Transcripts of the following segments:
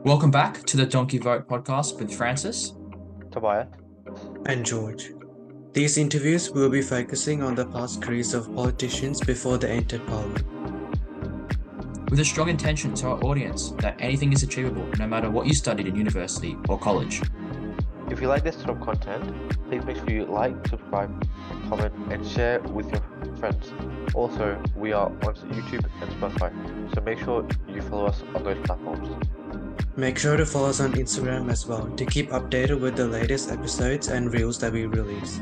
Welcome back to the Donkey Vote podcast with Francis. Tobias. And George. These interviews will be focusing on the past careers of politicians before they entered parliament. With a strong intention to our audience that anything is achievable no matter what you studied in university or college. If you like this sort of content, please make sure you like, subscribe, comment, and share with your friends. Also, we are on YouTube and Spotify, so make sure you follow us on those platforms. Make sure to follow us on Instagram as well to keep updated with the latest episodes and reels that we release.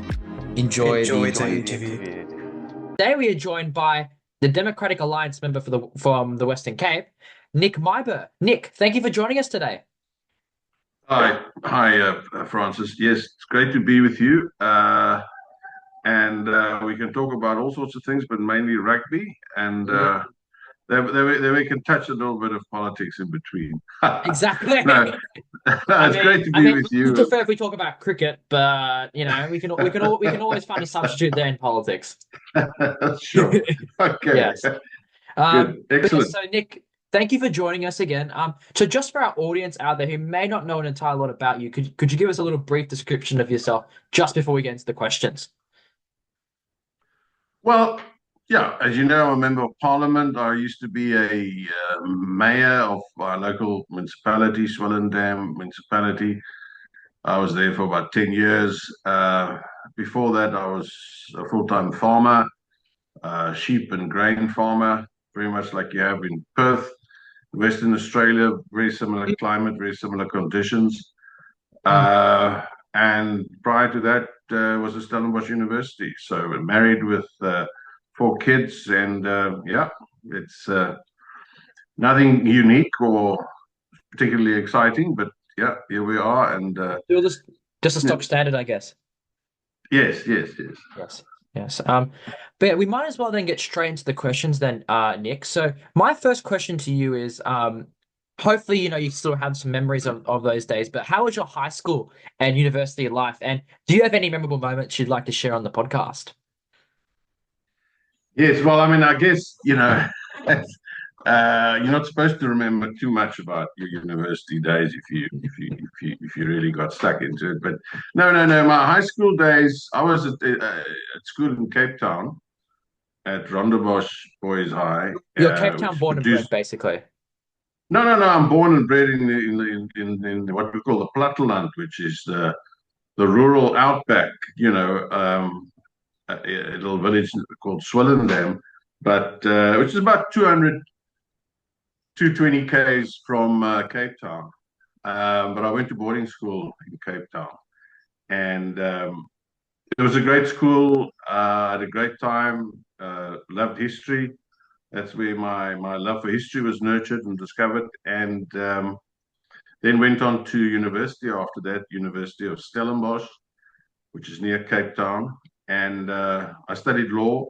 Enjoy the interview. Today we are joined by the Democratic Alliance member from the Western Cape, Nick Myburgh. Nick, thank you for joining us today. Hi, Francis. Yes, it's great to be with you. And we can talk about all sorts of things, but mainly rugby. And then we can touch a little bit of politics in between. Exactly. No, it's great to be with you. I prefer if we talk about cricket, but we can always find a substitute there in politics. Sure. Okay. Yes. Good. Excellent. So Nick, thank you for joining us again. So just for our audience out there who may not know an entire lot about you, could you give us a little brief description of yourself just before we get into the questions? Well, yeah, as you know, I'm a member of parliament. I used to be a mayor of our local municipality, Swellendam Municipality. I was there for about 10 years. Before that, I was a full-time farmer, sheep and grain farmer, very much like you have in Perth, Western Australia, very similar climate, very similar conditions. And prior to that, was at Stellenbosch University. So married with 4 kids, and it's nothing unique or particularly exciting, but yeah, here we are. And Just a stock standard, I guess. yes. Yes. But yeah, we might as well then get straight into the questions then, Nick. So my first question to you is, hopefully, you still have some memories of those days, but how was your high school and university life? And do you have any memorable moments you'd like to share on the podcast? Yes, well, I mean, I guess, you're not supposed to remember too much about your university days if you really got stuck into it. But no. My high school days, I was at school in Cape Town at Rondebosch Boys High, You're Cape Town which born and bred, produced. basically. No. I'm born and bred in what we call the Platteland, which is the rural outback. A little village called Swellendam, but which is about 220 k's from Cape Town. But I went to boarding school in Cape Town, and it was a great school. I had a great time. Loved history. That's where my love for history was nurtured and discovered, and then went on to university after that, University of Stellenbosch, which is near Cape Town, and I studied law.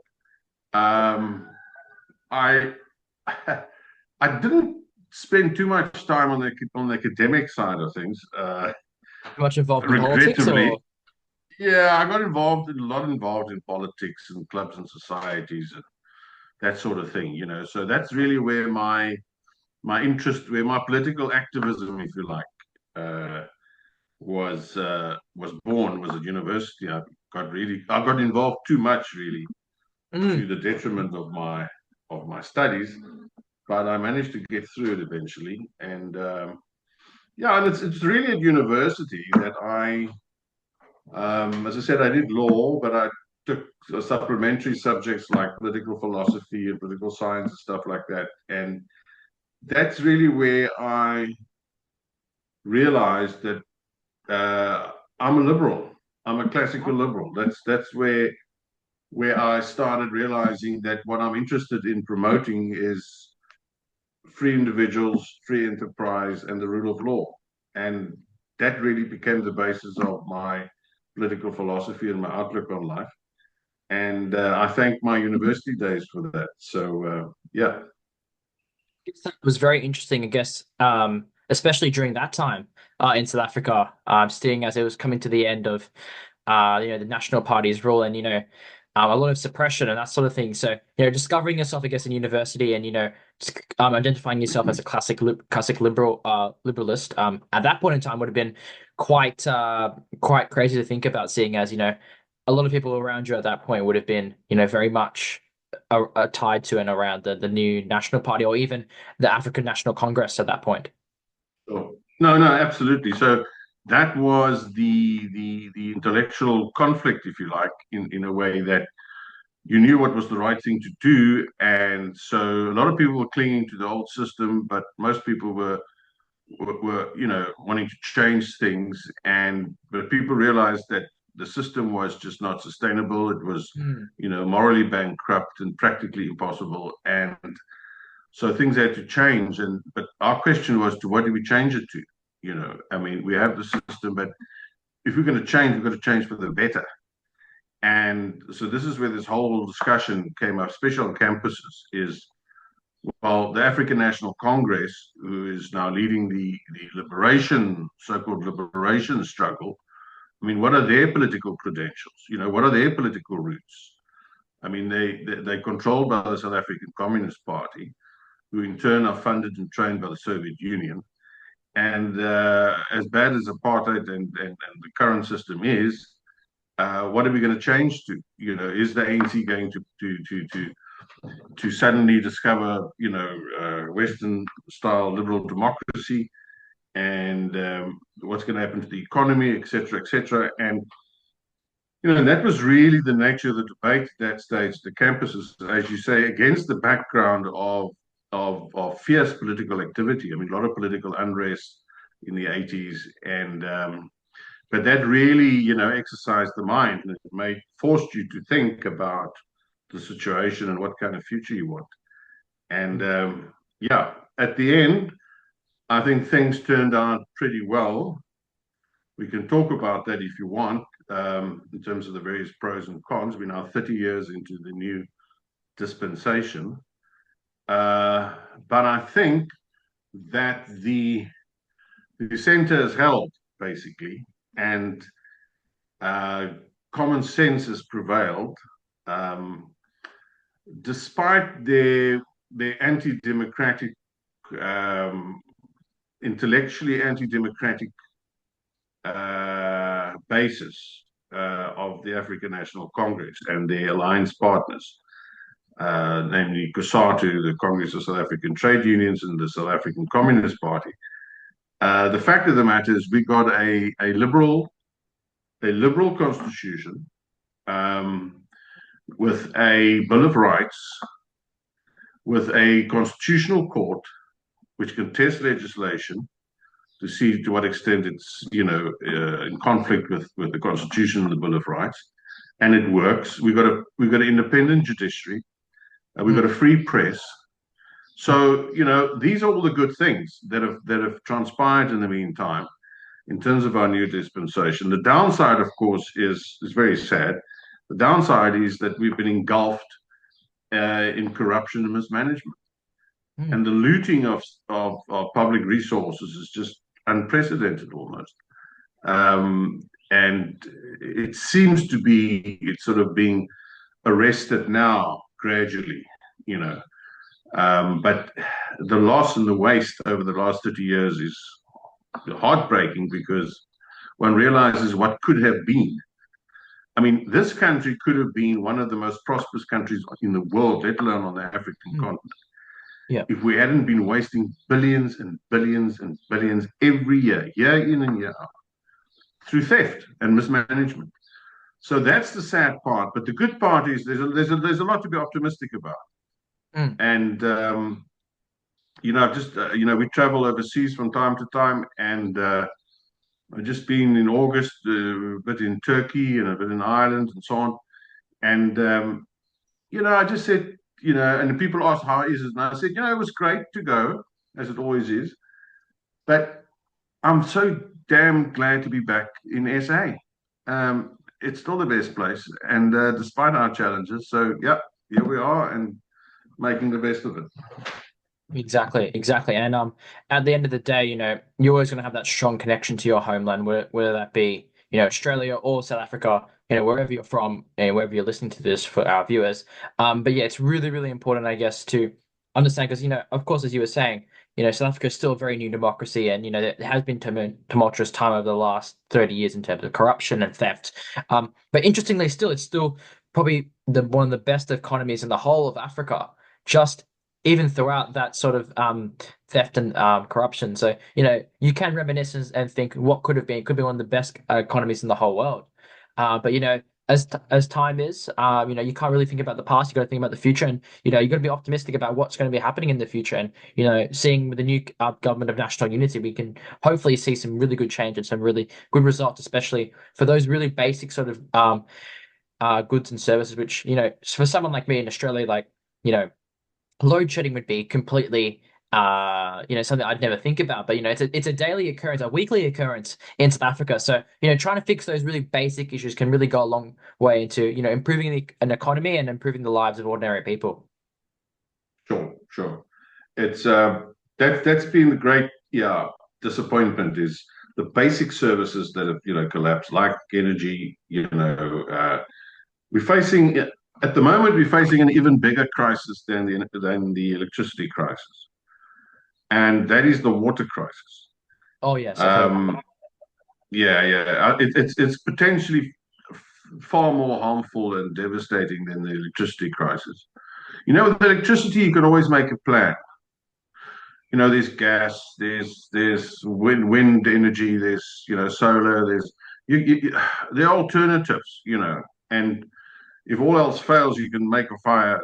Um, I I didn't spend too much time on the academic side of things. Much involved in politics, Regrettably, or yeah, I got involved in politics and clubs and societies and that sort of thing. So that's really where my interest, where my political activism, if you like, uh, was born. Was at university. I got involved too much, really, to Mm. the detriment of my studies, but I managed to get through it eventually. And and it's really at university that as I said, I did law, but I took supplementary subjects like political philosophy and political science and stuff like that. And that's really where I realized that I'm a liberal. I'm a classical liberal. That's where I started realizing that what I'm interested in promoting is free individuals, free enterprise, and the rule of law. And that really became the basis of my political philosophy and my outlook on life. And I thank my university days for that. So, yeah. It was very interesting, I guess, especially during that time in South Africa, seeing as it was coming to the end of the National Party's rule and a lot of suppression and that sort of thing. So discovering yourself, I guess, in university and identifying yourself as a classic liberalist, at that point in time would have been quite crazy to think about, seeing as, a lot of people around you at that point would have been, very much tied to and around the new National Party, or even the African National Congress at that point. Sure. No, no, absolutely. So that was the intellectual conflict, if you like, in a way that you knew what was the right thing to do, and so a lot of people were clinging to the old system, but most people were wanting to change things, and but people realized that the system was just not sustainable. It was Mm. morally bankrupt and practically impossible, and so things had to change. And but our question was, to what do we change it to? I mean, we have the system, but if we're going to change, we've got to change for the better. And so this is where this whole discussion came up, especially on campuses, is, well, the African National Congress, who is now leading the liberation, so-called liberation struggle. I mean, what are their political credentials? What are their political roots? I mean, they're controlled by the South African Communist Party, who in turn are funded and trained by the Soviet Union. And as bad as apartheid and the current system is, what are we going to change to? Is the ANC going to suddenly discover, Western style liberal democracy, and what's going to happen to the economy, et cetera, et cetera. And, that was really the nature of the debate at that stage. The campuses, as you say, against the background of fierce political activity. I mean, a lot of political unrest in the 80s, and but that really, exercised the mind, and it forced you to think about the situation and what kind of future you want. And yeah, at the end, I think things turned out pretty well. We can talk about that if you want, in terms of the various pros and cons. We're now 30 years into the new dispensation. Uh, but I think that the center has held, basically, and uh, common sense has prevailed, um, despite their anti-democratic, um, intellectually anti-democratic basis of the African National Congress and their alliance partners, namely COSATU, the Congress of South African Trade Unions, and the South African Communist Party. The fact of the matter is, we got a liberal constitution, um, with a Bill of Rights, with a constitutional court which can test legislation to see to what extent it's in conflict with the Constitution and the Bill of Rights, and it works. We've got an independent judiciary, we've got a Mm. free press. So these are all the good things that have transpired in the meantime in terms of our new dispensation. The downside, of course, is very sad. The downside is that we've been engulfed in corruption and mismanagement, Mm. and the looting of public resources is just unprecedented almost. And it seems to be it's sort of being arrested now gradually, you know. But the loss and the waste over the last 30 years is heartbreaking, because one realizes what could have been. I mean, this country could have been one of the most prosperous countries in the world, let alone on the African Mm. continent, Yeah. if we hadn't been wasting billions and billions and billions every year in and year out, through theft and mismanagement. So that's the sad part. But the good part is there's a lot to be optimistic about. Mm. And I've just we travel overseas from time to time, and I've just been in August, a bit in Turkey and a bit in Ireland and so on. And I just said, and people ask, how is it? And I said, it was great to go, as it always is. But I'm so damn glad to be back in SA. It's still the best place, and despite our challenges. So, yeah, here we are, and making the best of it. Exactly, exactly. And at the end of the day, you're always going to have that strong connection to your homeland, whether that be, Australia or South Africa, wherever you're from and wherever you're listening to this for our viewers. But yeah, it's really, really important, I guess, to understand because of course, as you were saying, South Africa is still a very new democracy, and there has been tumultuous time over the last 30 years in terms of corruption and theft. But interestingly, still, it's still probably the one of the best economies in the whole of Africa, just even throughout that sort of theft and corruption. So, you can reminisce and think what could have been, could be one of the best economies in the whole world. But as time is, you can't really think about the past. You got to think about the future, and you got to be optimistic about what's going to be happening in the future. And seeing with the new government of national unity, we can hopefully see some really good change and some really good results, especially for those really basic sort of goods and services. Which for someone like me in Australia, like you know, load shedding would be completely something I'd never think about, but it's a daily occurrence, a weekly occurrence in South Africa. So trying to fix those really basic issues can really go a long way into improving an economy and improving the lives of ordinary people. Sure, sure. It's that's been the great, yeah, disappointment is the basic services that have collapsed, like energy. We're facing at the moment we're facing an even bigger crisis than the electricity crisis, and that is the water crisis. Oh yes, I've heard about that. Um, yeah, yeah. It's potentially far more harmful and devastating than the electricity crisis. With electricity, you can always make a plan. There's gas, there's wind energy, there's solar, there are alternatives. And if all else fails, you can make a fire,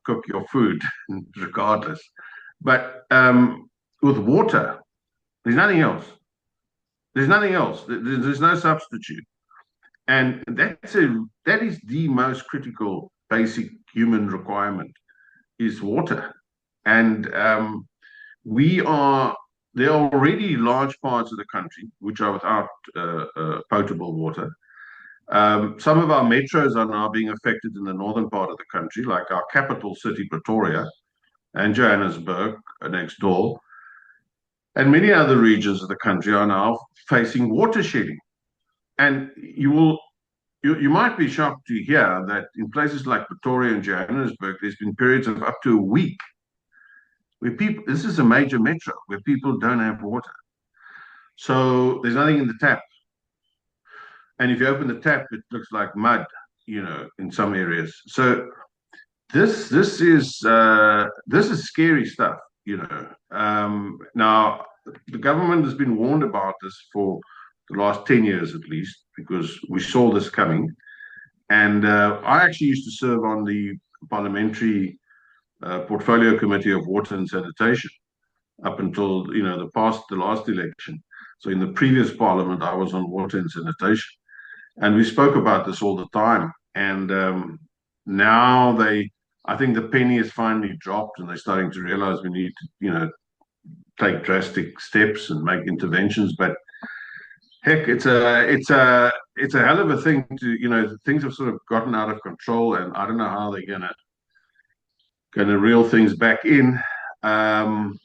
cook your food regardless. But with water, there's nothing else. There's nothing else. There's no substitute. And that is the most critical basic human requirement is water. And we are there are already large parts of the country which are without potable water. Some of our metros are now being affected in the northern part of the country, like our capital city, Pretoria, and Johannesburg next door, and many other regions of the country are now facing water shedding. And you might be shocked to hear that in places like Pretoria and Johannesburg, there's been periods of up to a week where people, this is a major metro, where people don't have water. So there's nothing in the tap. And if you open the tap, it looks like mud, in some areas. So this is scary stuff. Now the government has been warned about this for the last 10 years at least, because we saw this coming. And I actually used to serve on the parliamentary portfolio committee of water and sanitation up until the last election. So in the previous parliament, I was on water and sanitation, and we spoke about this all the time. And now I think the penny has finally dropped, and they're starting to realize we need to, take drastic steps and make interventions. But heck, it's a hell of a thing to, things have sort of gotten out of control, and I don't know how they're gonna reel things back in. Um,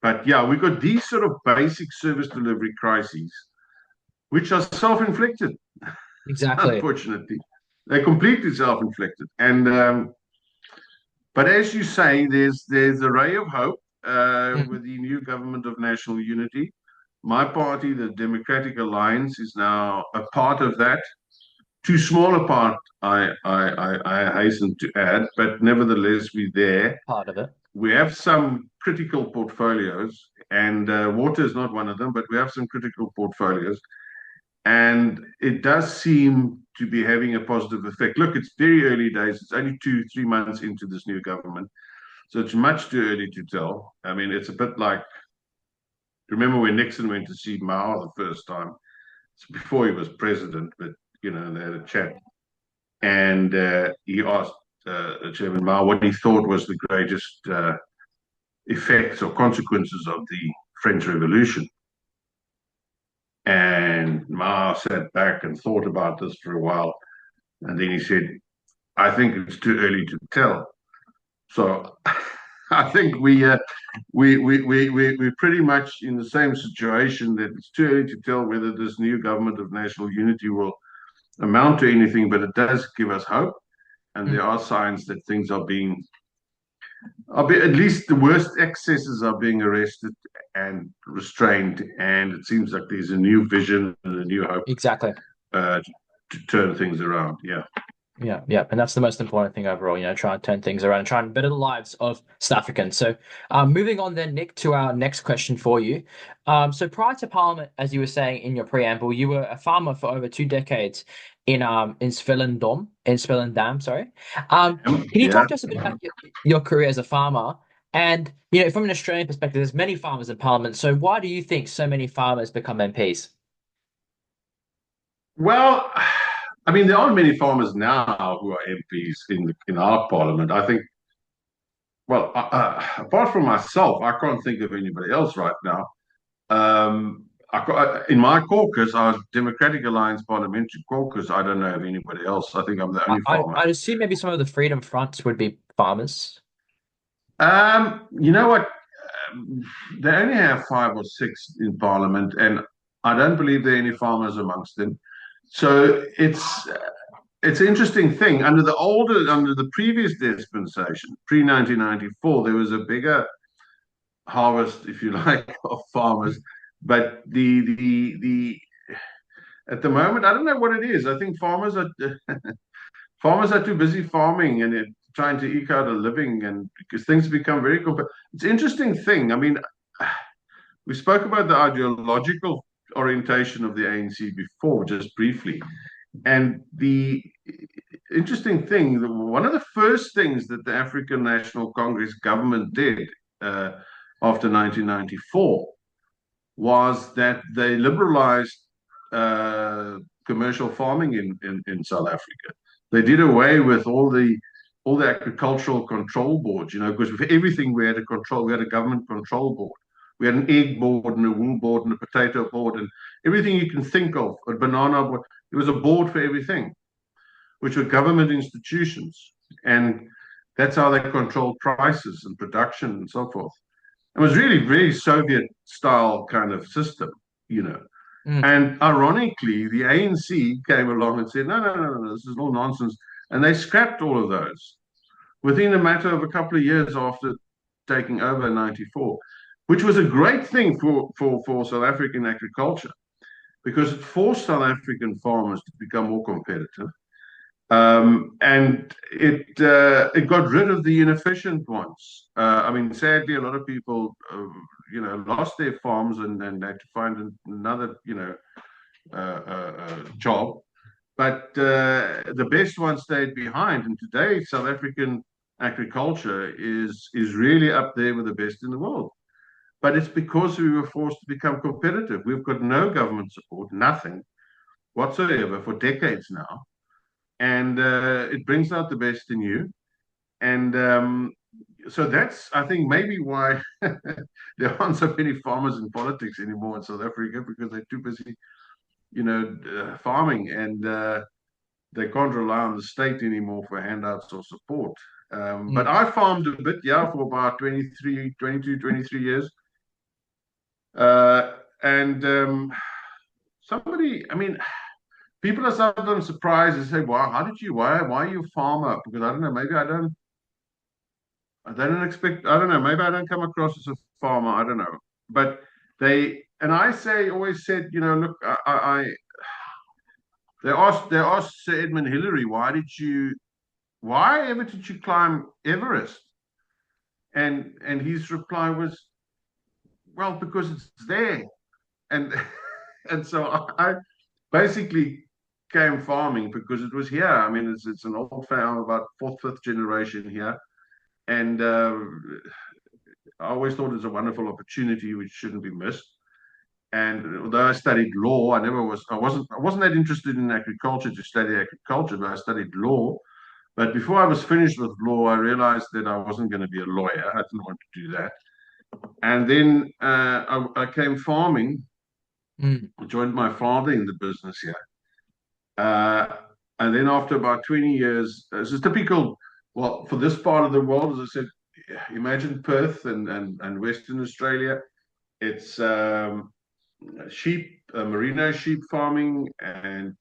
but yeah, we've got these sort of basic service delivery crises, which are self-inflicted, Exactly. unfortunately. They're completely self-inflicted. And but as you say, there's a ray of hope Mm. with the new government of national unity. My party, the Democratic Alliance, is now a part of that. Too small a part, I hasten to add, but nevertheless, we're there. Part of it. We have some critical portfolios, and water is not one of them, but we have some critical portfolios. And it does seem to be having a positive effect. Look, it's very early days. It's only 3 months into this new government. So it's much too early to tell. I mean, it's a bit like, remember when Nixon went to see Mao the first time? It's before he was president, but, they had a chat. And he asked Chairman Mao what he thought was the greatest effects or consequences of the French Revolution. And Mao sat back and thought about this for a while. And then he said, I think it's too early to tell. So I think we're pretty much in the same situation, that it's too early to tell whether this new government of national unity will amount to anything, but it does give us hope. And Mm. there are signs that things are being At least the worst excesses are being arrested and restrained, and it seems like there's a new vision and a new hope Exactly. to turn things around. Yeah. Yeah, yeah, and that's the most important thing overall, try and turn things around and try and better the lives of South Africans. So, moving on then, Nick, to our next question for you. So prior to Parliament, as you were saying in your preamble, you were a farmer for over 2 decades in Swellendam, sorry. Can you Yeah. talk to us a bit about your career as a farmer? And from an Australian perspective, there's many farmers in Parliament. So why do you think so many farmers become MPs? Well, I mean, there aren't many farmers now who are MPs in our parliament. I think, well, apart from myself, I can't think of anybody else right now. In my caucus, our Democratic Alliance parliamentary caucus, I don't know of anybody else. I think I'm the I, only I, farmer. I'd assume maybe some of the Freedom Fronts would be farmers. You know what? Um, they only have five or six in parliament, and I don't believe there are any farmers amongst them. So it's an interesting thing. Under the previous dispensation, pre 1994, there was a bigger harvest, if you like, of farmers. But the at the moment, I don't know what it is. I think farmers are too busy farming and trying to eke out a living, and because things become very complex. It's an interesting thing. I mean, we spoke about the ideological orientation of the ANC before, just briefly. And the interesting thing, one of the first things that the African National Congress government did uh, after 1994 was that they liberalized uh, commercial farming in South Africa. They did away with all the agricultural control boards, because for everything we had a control, we had a government control board. We had an egg board and a wool board and a potato board and everything you can think of, a banana board. There was a board for everything, which were government institutions. And that's how they controlled prices and production and so forth. It was really very Soviet style kind of system, you know. Mm. And ironically, the ANC came along and said, no, no, no, no, this is all nonsense. And they scrapped all of those within a matter of a couple of years after taking over in 94, which was a great thing for South African agriculture because it forced South African farmers to become more competitive. And it got rid of the inefficient ones. I mean, sadly, a lot of people, lost their farms and had to find another, job. But the best ones stayed behind. And today, South African agriculture is really up there with the best in the world. But it's because we were forced to become competitive. We've got no government support, nothing whatsoever for decades now, and it brings out the best in you. And so that's, I think, maybe why there aren't so many farmers in politics anymore in South Africa because they're too busy, farming, and they can't rely on the state anymore for handouts or support. But Mm. I farmed a bit, yeah, for about 23 years. And I mean, people are sometimes surprised and say, "Wow, why are you a farmer?" Because I don't know, maybe I don't expect, I don't know, maybe I don't come across as a farmer, I don't know. But and I always said, look, they asked Sir Edmund Hillary, why ever did you climb Everest? And his reply was, well, because it's there. And and so I basically came farming because it was here. I mean, it's an old family, about fourth, fifth generation here, and I always thought it was a wonderful opportunity which shouldn't be missed. And although I studied law, I wasn't that interested in agriculture to study agriculture, but I studied law. But before I was finished with law, I realized that I wasn't going to be a lawyer. I didn't want to do that. And then I came farming. Mm. I joined my father in the business here. Uh, and then after about 20 years, this is typical, well, for this part of the world, as I said, imagine Perth and Western Australia. It's sheep, merino sheep farming, and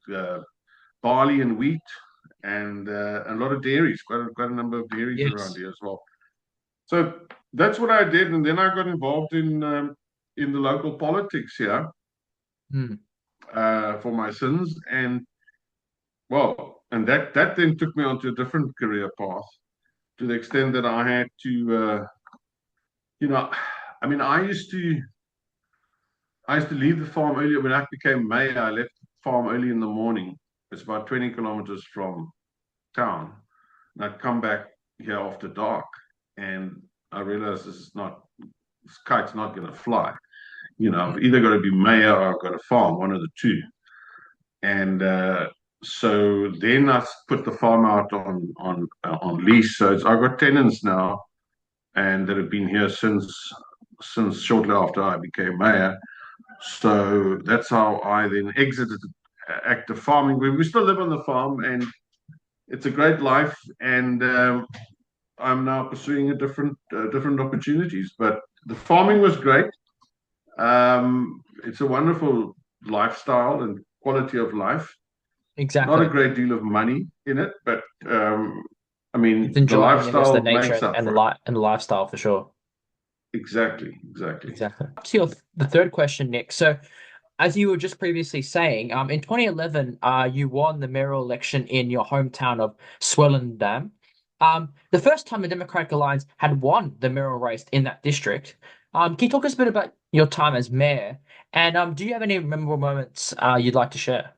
barley and wheat, and a lot of dairies, quite a number of dairies around Yes. here as well. So that's what I did, and then I got involved in the local politics here Mm. for my sins, and well, and that then took me onto a different career path to the extent that I had to, you know, I mean, I used to leave the farm earlier when I became mayor. I left the farm early in the morning. It's about 20 kilometers from town, and I'd come back here after dark, and I realized this kite's not going to fly. I've either got to be mayor or I've got to farm, one of the two. And so then I put the farm out on lease. So I've got tenants now, and that have been here since shortly after I became mayor. So that's how I then exited active farming. We still live on the farm, and it's a great life. And I'm now pursuing a different opportunities. But the farming was great. It's a wonderful lifestyle and quality of life. Not a Exactly. great deal of money in it, but I It's mean, the enjoying, I guess, the lifestyle nature makes up and the for it. light and the lifestyle for sure. Exactly, exactly. Exactly. To the third question, Nick. So, as you were just previously saying, in 2011, you won the mayoral election in your hometown of Swellendam. The first time the Democratic Alliance had won the mayoral race in that district. Can you talk us a bit about your time as mayor? And do you have any memorable moments you'd like to share?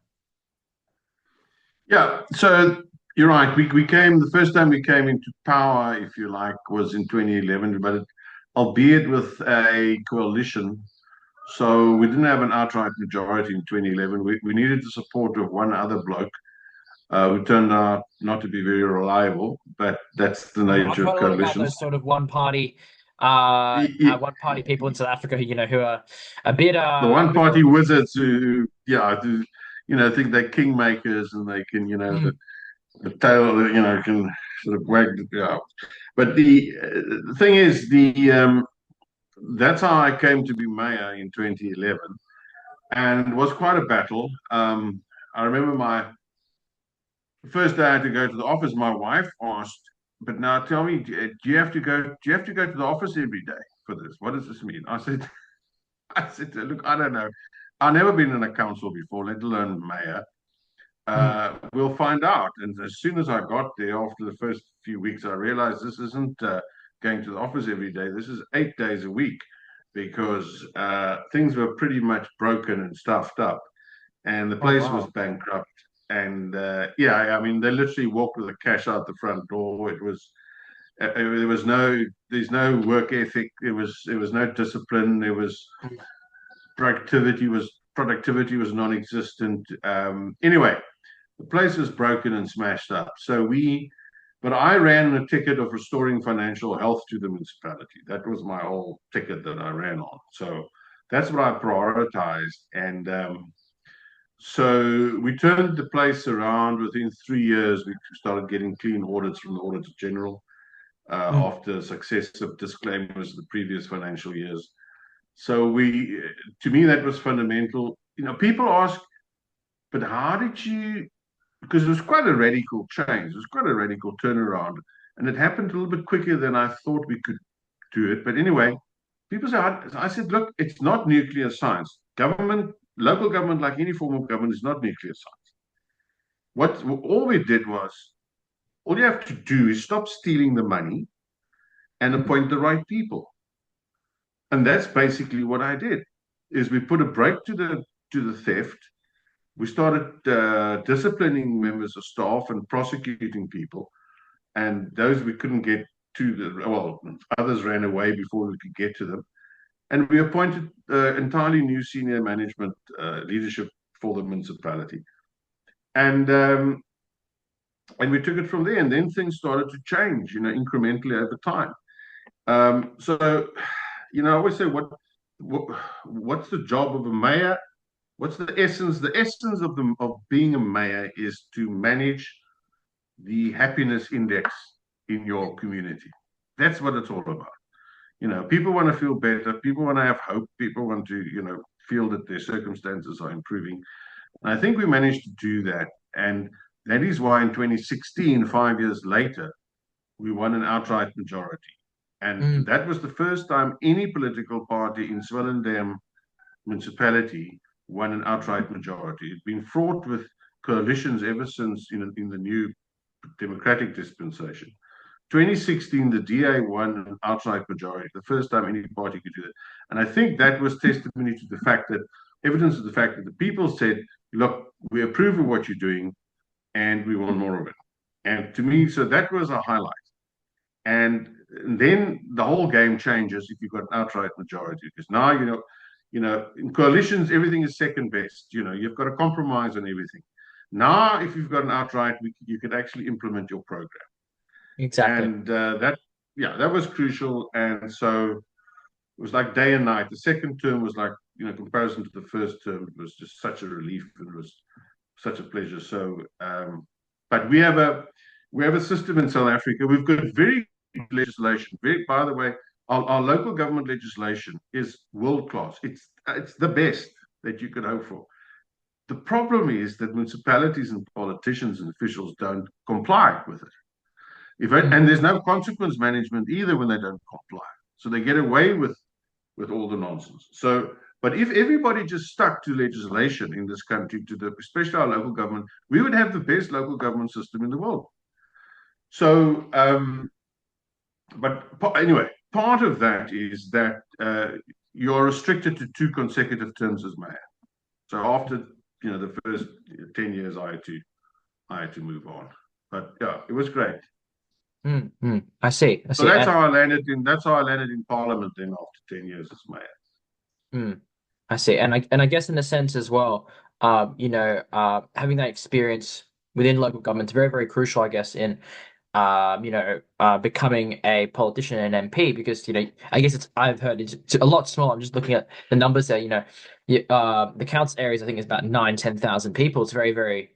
Yeah, so you're right. We came the first time we came into power, if you like, was in 2011, but albeit with a coalition. So we didn't have an outright majority in 2011. We needed the support of one other bloke who turned out not to be very reliable, but that's the I've nature heard of a lot about coalitions. those sort of Y- y- one party people in South Africa who are a bit The a one bit party more. wizards who yeah, think they're kingmakers and they can, Mm, the tail, can sort of wag the, yeah. But the thing is, that's how I came to be mayor in 2011, and it was quite a battle. I remember my first day I had to go to the office. My wife asked, "But now tell me, do you have to go? Do you have to go to the office every day for this? What does this mean?" I said, "I said, look, I don't know. I've never been in a council before, let alone mayor. mm. We'll find out." And as soon as I got there, after the first few weeks, I realized this isn't going to the office every day. This is 8 days a week because things were pretty much broken and stuffed up, and the Oh place was wow. bankrupt. And yeah, I mean, they literally walked with the cash out the front door. There's no work ethic. There was no discipline. There was productivity was non-existent. Anyway, the place was broken and smashed up. But I ran a ticket of restoring financial health to the municipality. That was my whole ticket that I ran on. So that's what I prioritized. And so we turned the place around. Within 3 years. We started getting clean audits from the Auditor General Mm. after successive disclaimers the previous financial years. So to me, that was fundamental. People ask, but how did you? Because it was quite a radical change. It was quite a radical turnaround, and it happened a little bit quicker than I thought we could do it. But anyway, people say, I said, look, it's not nuclear science. Local government, like any form of government, is not nuclear science. All we did was, all you have to do is stop stealing the money and Mm. appoint the right people. And that's basically what I did. Is we put a break to the theft. We started disciplining members of staff and prosecuting people, and those we couldn't get to. Well, others ran away before we could get to them. And we appointed entirely new senior management leadership for the municipality, and and we took it from there. And then things started to change, incrementally over time. So, I always say, what what's the job of a mayor? What's the essence? The essence of being a mayor is to manage the happiness index in your community. That's what it's all about. People want to feel better. People want to have hope. People want to, feel that their circumstances are improving. And I think we managed to do that. And that is why in 2016, 5 years later, we won an outright majority. And Mm, that was the first time any political party in Swellendam municipality won an outright majority. It's been fraught with coalitions ever since in the new democratic dispensation. 2016, the DA won an outright majority, the first time any party could do that. And I think that was testimony to the fact that, evidence of the fact that the people said, look, we approve of what you're doing and we want more of it. And to me, so that was a highlight. And then the whole game changes if you've got an outright majority, because now in coalitions everything is second best. You've got to compromise on everything. Now, if you've got an outright, you can actually implement your program, exactly. and that was crucial. And so it was like day and night. The second term was like, comparison to the first term, it was just such a relief, and it was such a pleasure. So, but we have a system in South Africa. We've got very good legislation. By the way, our local government legislation is world class. It's the best that you could hope for. The problem is that municipalities and politicians and officials don't comply with it. Mm, And there's no consequence management either when they don't comply. So they get away with all the nonsense. So, but if everybody just stuck to legislation in this country, especially our local government, we would have the best local government system in the world. So, but anyway, part of that is that you're restricted to 2 consecutive terms as mayor. So after the first 10 years, I had to move on. But yeah, it was great. I see. I So see. that's And how I landed in. That's how I landed in Parliament. Then after 10 years as mayor. mm, I see. And I guess in a sense as well, having that experience within local government is very, very crucial, I guess, in becoming a politician and MP because, I guess I've heard it's a lot smaller. I'm just looking at the numbers there, the council areas, I think is about 10,000 people. It's very, very,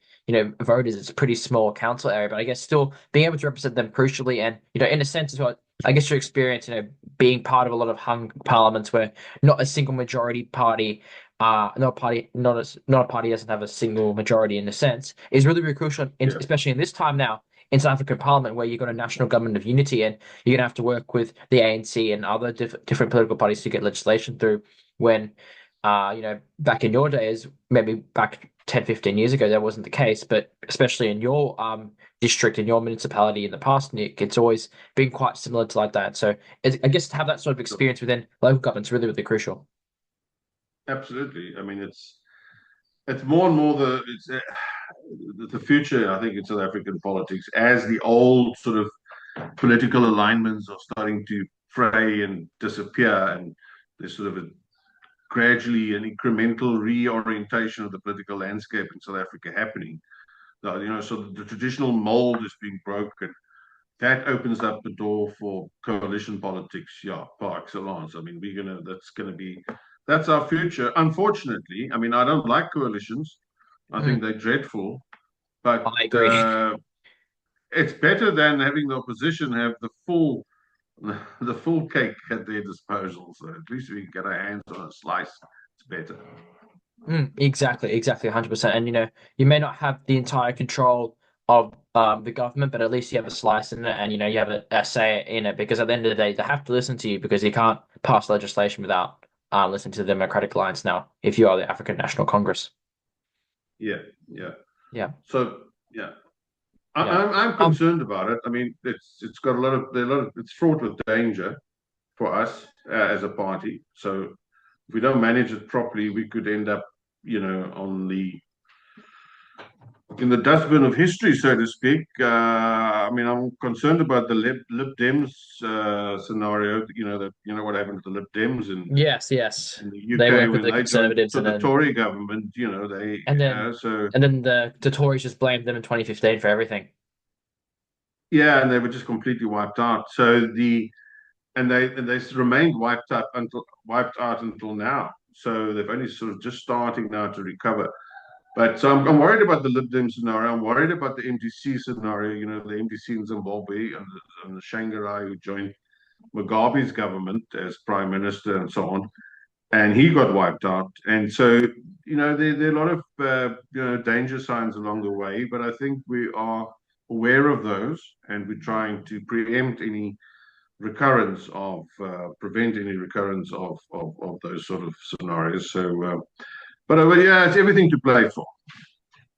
voters. It's a pretty small council area, but I guess still being able to represent them crucially and, in a sense as well, I guess your experience, being part of a lot of hung parliaments where not a single majority party not a party doesn't have a single majority in a sense is really, really crucial, Yeah. especially in this time now in South African Parliament, where you've got a national government of unity, and you're gonna have to work with the ANC and other different political parties to get legislation through. When, back in your days, maybe back 10, 15 years ago, that wasn't the case. But especially in your district, in your municipality in the past, Nick, it's always been quite similar to like that. So I guess to have that sort of experience within local government is really, really crucial. Absolutely. I mean, it's more and more the future. I think in South African politics, as the old sort of political alignments are starting to fray and disappear, and there's sort of gradually an incremental reorientation of the political landscape in South Africa happening. So the traditional mold is being broken. That opens up the door for coalition politics, yeah, par excellence. I mean, that's our future. Unfortunately, I mean, I don't like coalitions. I think Mm, they're dreadful, but I agree. it's better than having the opposition have the full cake at their disposal. So at least we can get our hands on a slice. It's better. Exactly, 100%. And you may not have the entire control of the government, but at least you have a slice in it, and you have a say in it. Because at the end of the day, they have to listen to you because you can't pass legislation without listening to the Democratic Alliance now. If you are the African National Congress, Yeah, yeah. yeah, So yeah, yeah, I'm concerned about it. I mean, it's got it's fraught with danger for us as a party. So if we don't manage it properly, we could end up, on the in the dustbin of history, so to speak. I mean, I'm concerned about the Lib Dems scenario. What happened to the Lib Dems yes, yes. in the They UK work with when the they joined Conservatives, to and the then Tory government. They and then so and then the Tories just blamed them in 2015 for everything. yeah, and they were just completely wiped out. And they remained wiped out until now. So they've only sort of just starting now to recover. But so I'm worried about the Lib Dem scenario. I'm worried about the MDC scenario. The MDC in Zimbabwe and the Shangarai who joined Mugabe's government as prime minister and so on, and he got wiped out. And so there are a lot of danger signs along the way. But I think we are aware of those, and we're trying to preempt any recurrence of prevent any recurrence of those sort of scenarios. So, but yeah, it's everything to play for.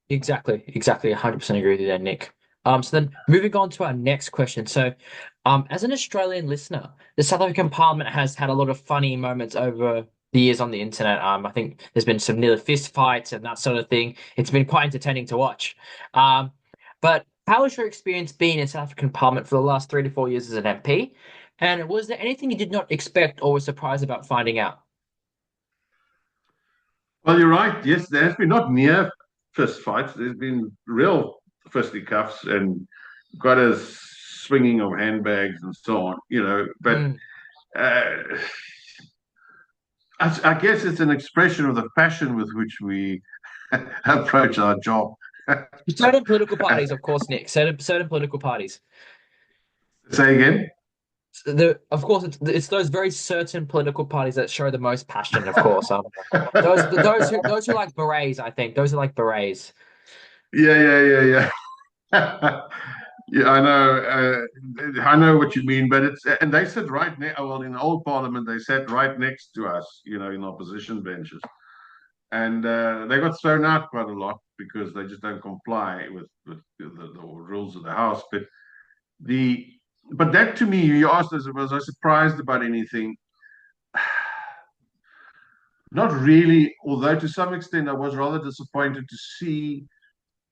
Exactly. 100% agree with you there, Nick. So then moving on to our next question. So, as an Australian listener, the South African Parliament has had a lot of funny moments over the years on the internet. I think there's been some near fist fights and that sort of thing. It's been quite entertaining to watch. But how has your experience been in South African Parliament for the last 3 to 4 years as an MP? And was there anything you did not expect or were surprised about finding out? Well, you're right. Yes, there has been not near fist fights. There's been real fisticuffs and quite a swinging of handbags and so on. But Mm. uh, I guess it's an expression of the passion with which we approach our job. Certain political parties, of course, Nick. Certain political parties. Say again. Of course, it's those very certain political parties that show the most passion. Of course, those who like berets, I think those are like berets. Yeah. Yeah, I know. I know what you mean, but it's and they sit right next. Well, in the old Parliament, they sat right next to us, in opposition benches, and they got thrown out quite a lot because they just don't comply with the rules of the House. The but that to me, you asked us, was I surprised about anything? Not really, although to some extent I was rather disappointed to see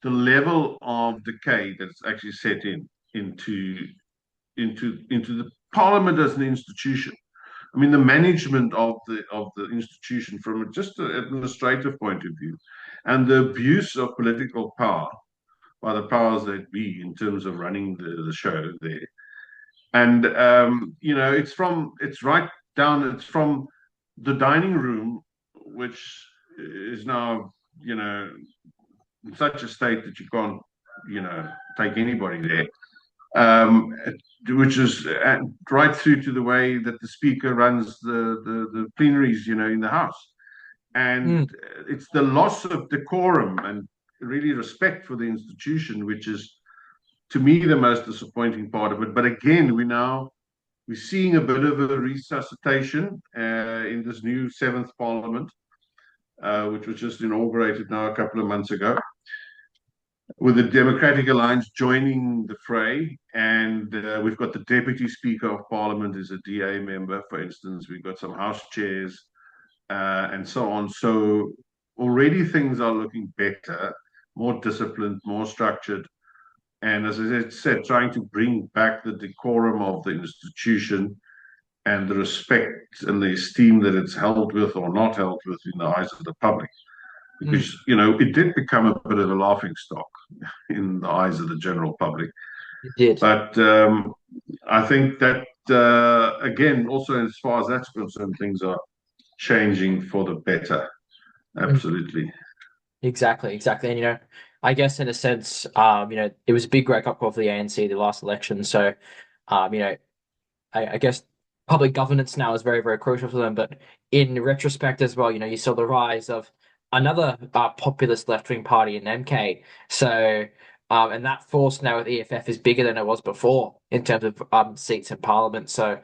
the level of decay that's actually set into the Parliament as an institution. I mean, the management of the institution from just an administrative point of view, and the abuse of political power by the powers that be in terms of running the show there. And it's right down. It's from the dining room, which is now in such a state that you can't take anybody there, which is right through to the way that the speaker runs the plenaries, in the House. Mm, And it's the loss of decorum and really respect for the institution, which is, to me, the most disappointing part of it. But again, we're seeing a bit of a resuscitation in this new seventh Parliament, which was just inaugurated now a couple of months ago, with the Democratic Alliance joining the fray. And we've got the Deputy Speaker of Parliament is a DA member, for instance. We've got some House chairs and so on. So already things are looking better, more disciplined, more structured. And as I said, trying to bring back the decorum of the institution and the respect and the esteem that it's held with or not held with in the eyes of the public. mm, Because, it did become a bit of a laughing stock in the eyes of the general public. it did. But I think that, again, also as far as that's concerned, things are changing for the better. Mm, Absolutely. exactly. And I guess in a sense, it was a big wake up call for the ANC the last election. So, um, you know, I guess public governance now is very, very crucial for them. But in retrospect as well, you saw the rise of another populist left-wing party in MK. So, and that force now with EFF is bigger than it was before in terms of seats in parliament. So,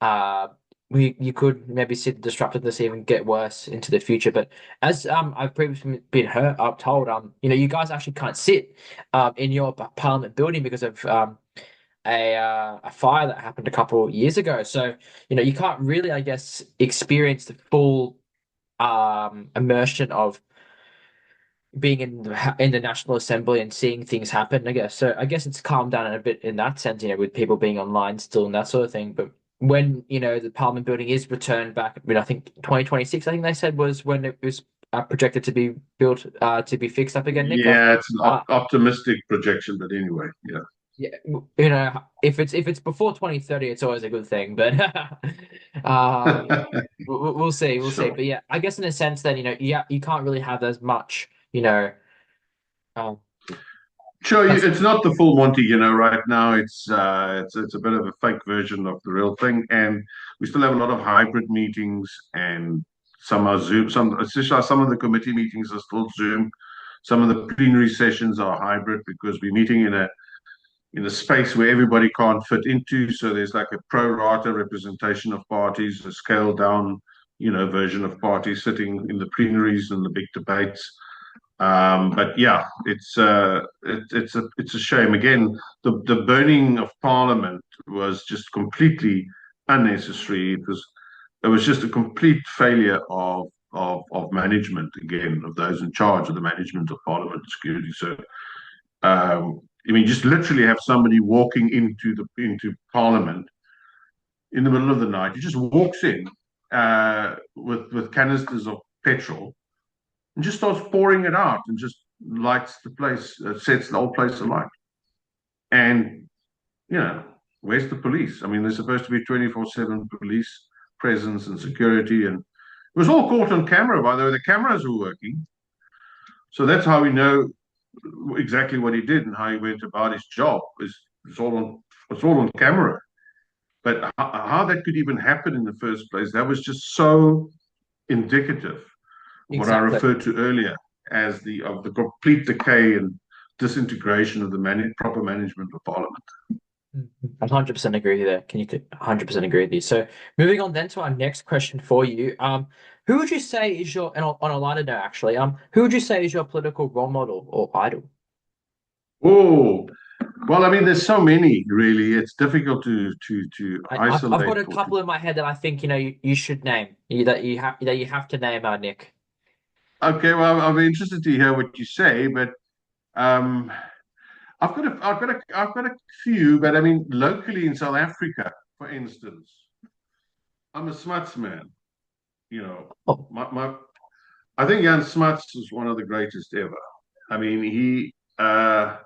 uh, you could maybe see the disruptiveness even get worse into the future. But as I've previously been told, you guys actually can't sit in your parliament building because of a fire that happened a couple of years ago. So, you can't really, I guess, experience the full immersion of being in the National Assembly and seeing things happen, I guess. So I guess it's calmed down a bit in that sense, with people being online still and that sort of thing. But when, the Parliament building is returned back, I think 2026, I think they said was when it was projected to be built, to be fixed up again, Nick. Yeah, it's an Uh, optimistic projection, but anyway, yeah. yeah, if it's before 2030, it's always a good thing. But we'll see, we'll see. Sure. But yeah, I guess in a sense, then yeah, you can't really have as much, um, Sure, as it's not the full Monty, right now. It's a bit of a fake version of the real thing, and we still have a lot of hybrid meetings, and some are Zoom. Some of the committee meetings are still Zoom. Some of the plenary sessions are hybrid because we're meeting in a space where everybody can't fit into. So there's like a pro rata representation of parties, a scaled down, version of parties sitting in the plenaries and the big debates. But yeah, it's a shame. Again, the burning of Parliament was just completely unnecessary. It was just a complete failure of management, again, of those in charge of the management of Parliament security. So I mean, just literally have somebody walking into Parliament in the middle of the night. He just walks in with canisters of petrol and just starts pouring it out and just lights the place, sets the whole place alight. And you know, where's the police? I mean, there's supposed to be 24/7 police presence and security, and it was all caught on camera. By the way, the cameras were working, so that's how we know exactly what he did and how he went about his job. It's all on camera. But how that could even happen in the first place, that was just so indicative of what I Exactly. referred to earlier as the complete decay and disintegration of the proper management of Parliament. I 100% agree there. Can you 100% agree with you? So moving on then to our next question for you. Who would you say is your, and on a lighter note, actually, who would you say is your political role model or idol? Oh, well, I mean, there's so many, really. It's difficult to I've got isolate a for. couple in my head that I think you should name that you have to name, Nick. Okay, well, I'll be interested to hear what you say, but um, I've got a few, but I mean, locally in South Africa, for instance, I'm a Smuts man. You know, Oh, I think Jan Smuts is one of the greatest ever. I mean, he and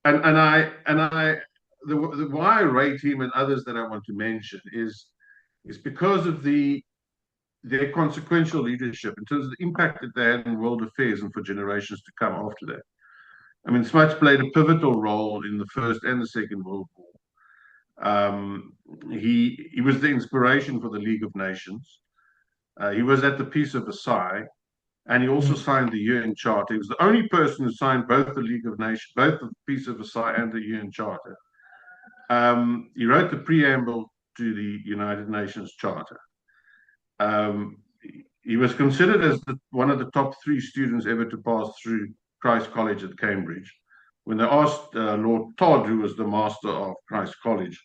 I the why I rate him and others that I want to mention is because of their consequential leadership in terms of the impact that they had in world affairs and for generations to come after that. I mean, Smuts played a pivotal role in the First and the Second World War. He was the inspiration for the League of Nations. He was at the Peace of Versailles, and he also mm, signed the UN Charter. He was the only person who signed both the League of Nations, both the Peace of Versailles and the UN Charter. He wrote the preamble to the United Nations Charter. Um, he was considered as one of the top 3 students ever to pass through Christ College at Cambridge. When they asked Lord Todd, who was the master of Christ College,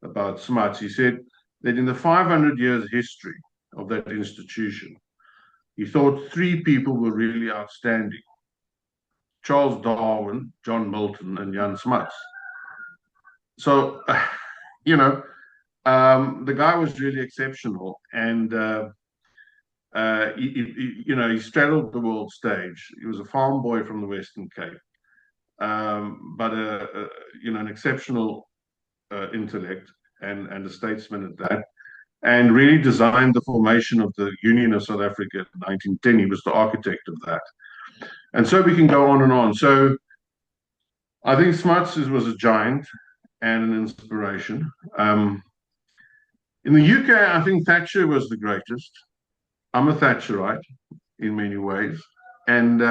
about Smuts, he said that in the 500 years history of that institution, he thought 3 people were really outstanding: Charles Darwin, John Milton, and Jan Smuts. So, you know, the guy was really exceptional, and he straddled the world stage. He was a farm boy from the Western Cape, but an exceptional intellect and a statesman at that, and really designed the formation of the Union of South Africa in 1910. He was the architect of that, and so we can go on and on. So I think Smuts was a giant and an inspiration. In the UK, I think Thatcher was the greatest. I'm a Thatcherite in many ways. And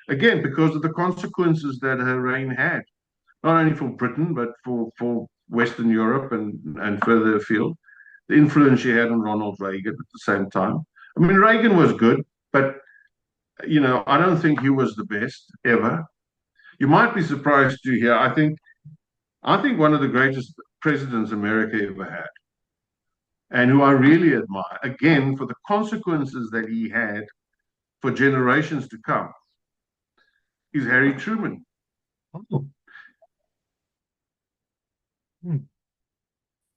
again, because of the consequences that her reign had, not only for Britain, but for Western Europe and further afield, the influence she had on Ronald Reagan at the same time. I mean, Reagan was good, but, I don't think he was the best ever. You might be surprised to hear, I think one of the greatest presidents America ever had, and who I really admire, again, for the consequences that he had for generations to come, is Harry Truman. oh, hmm.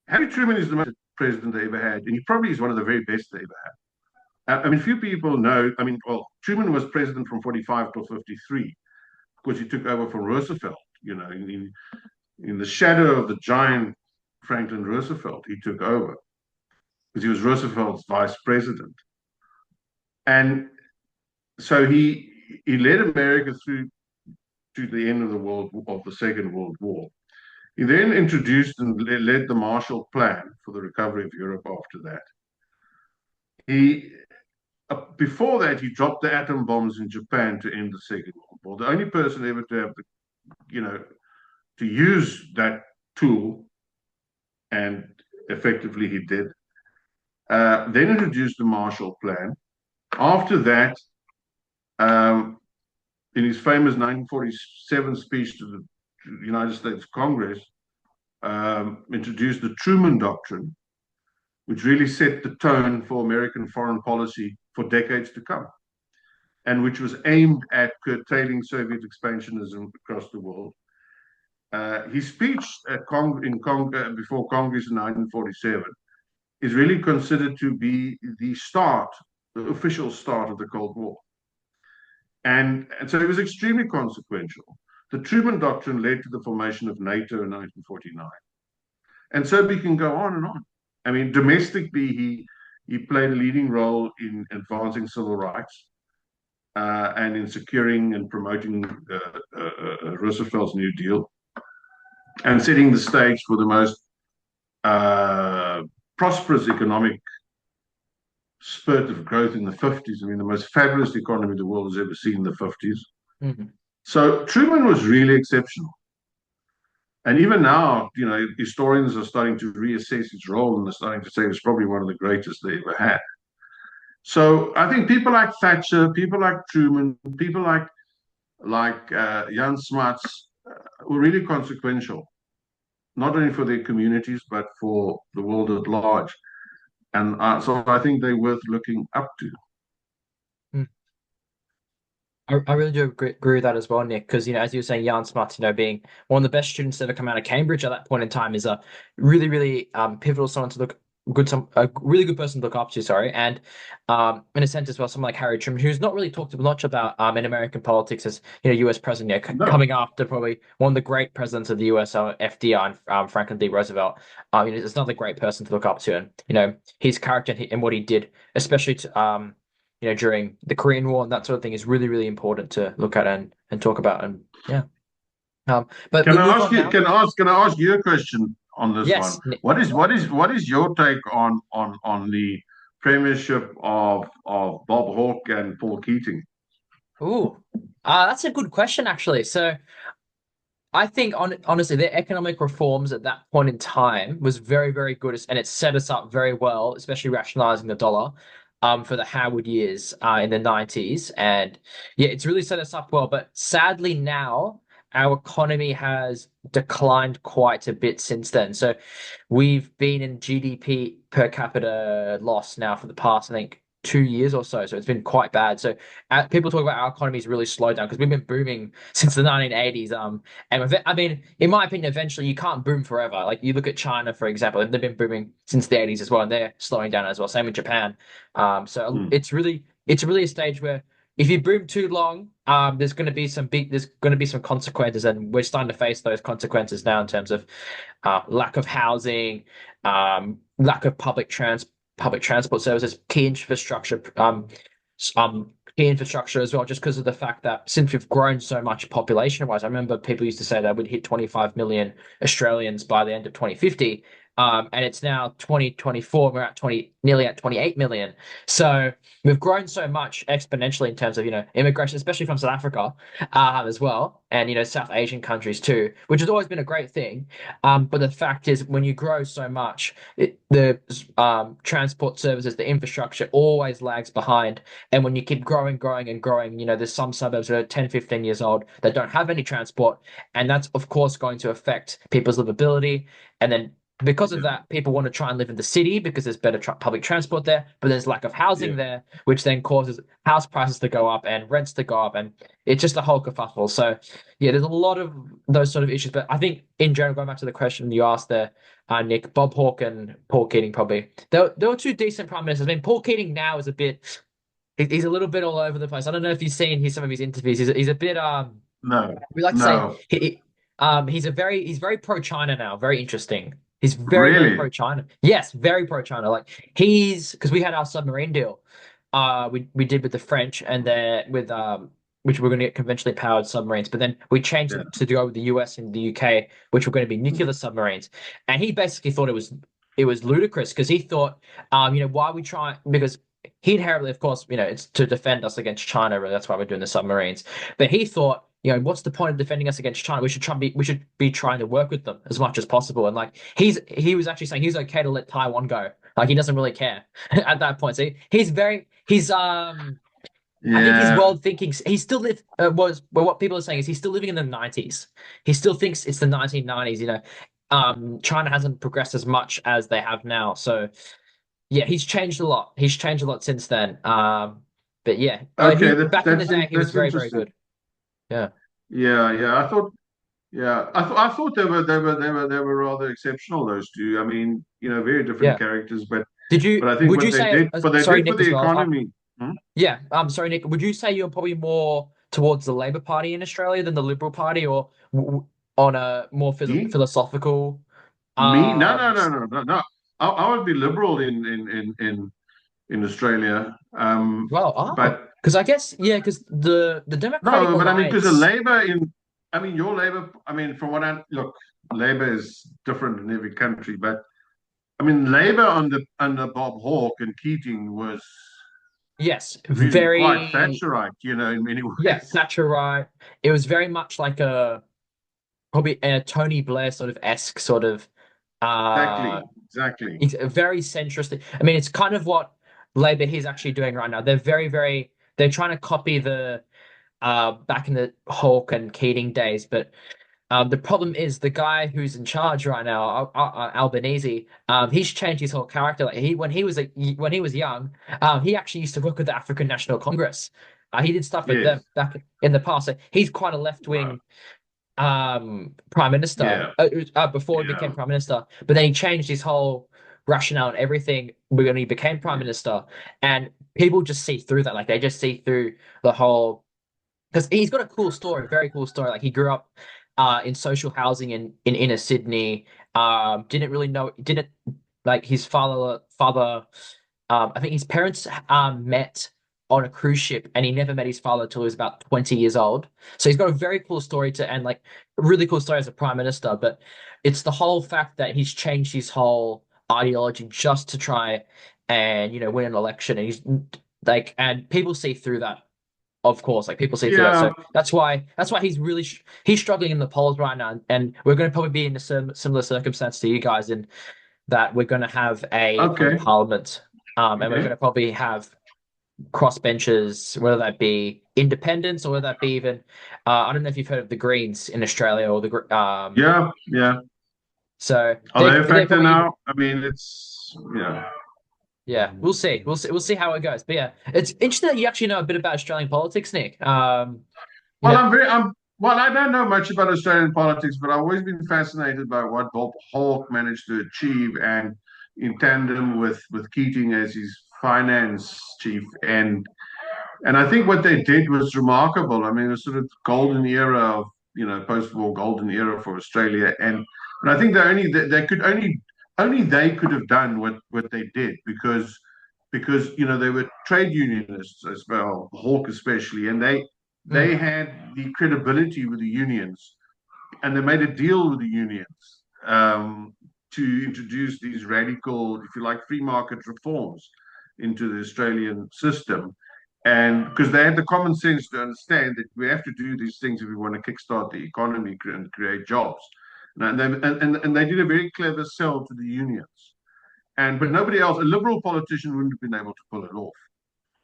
Harry Truman is the most president they ever had, and he probably is one of the very best they ever had. I mean, few people know. I mean, well, Truman was president from 45 till 53 because he took over from Roosevelt. In the shadow of the giant Franklin Roosevelt, he took over because he was Roosevelt's vice president, and so he led America through to the end of the Second World War. He then introduced and led the Marshall Plan for the recovery of Europe after that. He Before that, he dropped the atom bombs in Japan to end the Second World War. The only person ever to have to use that tool, and effectively he did. Then introduced the Marshall Plan. After that, um, in his famous 1947 speech to the United States Congress, introduced the Truman Doctrine, which really set the tone for American foreign policy for decades to come, and which was aimed at curtailing Soviet expansionism across the world. His speech before Congress in 1947 is really considered to be the official start of the Cold War. And so it was extremely consequential. The Truman Doctrine led to the formation of NATO in 1949. And so we can go on and on. I mean, domestically, he played a leading role in advancing civil rights and in securing and promoting Roosevelt's New Deal and setting the stage for the most prosperous economic spurt of growth in the 50s. I mean, the most fabulous economy the world has ever seen in the 50s. Mm-hmm. So Truman was really exceptional. And even now, historians are starting to reassess his role, and they're starting to say it's probably one of the greatest they ever had. So I think people like Thatcher, people like Truman, people like Jan Smuts were really consequential, not only for their communities but for the world at large. And so I think they're worth looking up to. I really do agree with that as well, Nick, because, as you were saying, Jan Smuts, being one of the best students to ever come out of Cambridge at that point in time is a really, really pivotal someone to look a really good person to look up to, sorry. And in a sense as well, someone like Harry Truman, who's not really talked much about in American politics as, US president, No. coming after probably one of the great presidents of the US, FDR and Franklin D. Roosevelt. It's another great person to look up to, and, his character and what he did, especially to during the Korean War and that sort of thing is really, really important to look at and talk about. And yeah. But Can we'll I move ask on you? now. Can I ask you a question on this one? Yes. What is your take on the premiership of Bob Hawke and Paul Keating? Ooh, that's a good question, actually. So I think honestly, their economic reforms at that point in time was very, very good, and it set us up very well, especially rationalizing the dollar, for the Howard years, in the 90s. And yeah, it's really set us up well. But sadly now, our economy has declined quite a bit since then. So we've been in GDP per capita loss now for the past, I think, 2 years or so. So it's been quite bad. So people talk about our economy's really slowed down because we've been booming since the 1980s. And I mean, in my opinion, eventually you can't boom forever. Like you look at China, for example, and they've been booming since the 80s as well, and they're slowing down as well. Same with Japan. So Hmm. it's really a stage where if you boom too long, there's going to be some consequences, and we're starting to face those consequences now in terms of lack of housing, lack of public transport services, key infrastructure as well, just because of the fact that since we've grown so much population-wise, I remember people used to say that we'd hit 25 million Australians by the end of 2050. And it's now 2024, we're at nearly at 28 million. So we've grown so much exponentially in terms of, immigration, especially from South Africa, as well, and, South Asian countries too, which has always been a great thing. But the fact is, when you grow so much, the transport services, the infrastructure always lags behind. And when you keep growing, growing, and growing, there's some suburbs that are 10, 15 years old that don't have any transport. And that's, of course, going to affect people's livability. And then because of Yeah, that, people want to try and live in the city because there's better public transport there, but there's lack of yeah, housing there, which then causes house prices to go up and rents to go up. And it's just a whole kerfuffle. So, yeah, there's a lot of those sort of issues. But I think, in general, going back to the question you asked there, Nick, Bob Hawke and Paul Keating probably, there were two decent prime ministers. I mean, Paul Keating now is a bit. He's a little bit all over the place. I don't know if you've seen some of his interviews. He's a bit no, we like to say no, he's very pro China now. Very interesting. He's very, very really, pro China. Yes, very pro China. Like he's because we had our submarine deal, we did with the French and then with which we're going to get conventionally powered submarines, but then we changed yeah, it to go with the US and the UK, which were going to be nuclear submarines. And he basically thought it was ludicrous because he thought, why are we trying? Because he inherently, of course, it's to defend us against China. Really, that's why we're doing the submarines. But he thought what's the point of defending us against China? We should be trying to work with them as much as possible. And like he was actually saying he's okay to let Taiwan go. Like he doesn't really care at that point. So he's I think his Yeah. world thinking he's still live was well what people are saying is he's still living in the 90s. He still thinks it's the 1990s, China hasn't progressed as much as they have now. So yeah, he's changed a lot. He's changed a lot since then. But yeah, he Okay, back in the day he was that's very, very interesting. good. Yeah. Yeah, yeah. I thought they were rather exceptional, those two. I mean, very different Yeah. characters, Did you but I think would you say what they sorry did for Nick the as well? economy. Hmm? Yeah, sorry Nick. Would you say you're probably more towards the Labour Party in Australia than the Liberal Party, or on a more Me? philosophical? Me? No, Um, no, no, no, no, no. I would be liberal in Australia. well, But because I guess yeah, because the Democratic no, but I mean, because the Alliance, Labour I mean, your Labour. I mean, from what I look, Labour is different in every country, but I mean, Labour under Bob Hawke and Keating was yes, really quite very Thatcherite, in many yeah, ways. Thatcher right. It was very much like a probably a Tony Blair sort of esque sort of uh Exactly, exactly. it's very centrist. I mean, it's kind of what Labour is actually doing right now. They're very, very they're trying to copy the back in the Hawke and Keating days, but the problem is the guy who's in charge right now, Albanese. He's changed his whole character. Like when he was young, he actually used to work with the African National Congress. He did stuff with them Yes. back in the past. So he's quite a left Right. wing prime minister Yeah. before he became Yeah. prime minister. But then he changed his whole rationale and everything when he became prime Yeah. minister. And people just see through that. Like they just see through the whole because he's got a cool story, very cool story. Like he grew up in social housing in inner Sydney. Didn't really know, didn't like his father. I think his parents met on a cruise ship, and he never met his father until he was about 20 years old. So he's got a very cool story to, and like a really cool story as a prime minister. But it's the whole fact that he's changed his whole ideology just to try and win an election, and he's like, and people see through that of course, like people see through that. So Yeah. that's why he's struggling in the polls right now, and we're going to probably be in a similar circumstance to you guys in that we're going to have a probably Okay. parliament, and we're going Okay. to probably have crossbenchers, whether that be independents or whether that be even I don't know if you've heard of the Greens in Australia or Yeah. Yeah. so Are they a they're factor probably now? I mean, it's yeah. yeah, we'll see how it goes. But yeah, it's interesting that you actually know a bit about Australian politics, Nick. You Well, know, well, I don't know much about Australian politics, but I've always been fascinated by what Bob Hawke managed to achieve, and in tandem with Keating as his finance chief, and I think what they did was remarkable. I mean, it was sort of golden era of post-war golden era for Australia, and I think they could only they could have done what they did because they were trade unionists as well, Hawke especially, and they mm, had the credibility with the unions, and they made a deal with the unions to introduce these radical, if you like, free market reforms into the Australian system. And because they had the common sense to understand that we have to do these things if we want to kickstart the economy and create jobs. And they did a very clever sell to the unions. But mm. nobody else, a liberal politician wouldn't have been able to pull it off.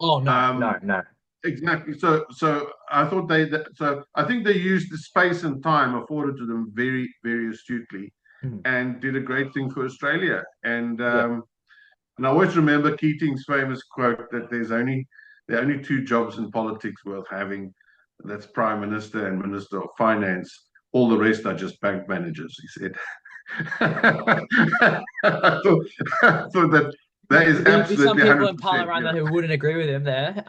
Oh no, no, Um, no. Exactly. So I thought so I think they used the space and time afforded to them very, very astutely Mm. and did a great thing for Australia. Yeah. And I always remember Keating's famous quote that there are only two jobs in politics worth having. That's Prime Minister and Minister of Finance. All the rest are just bank managers, he said. I thought that is There'd be some absolutely people in Parliament 100%. around there who wouldn't agree with him there.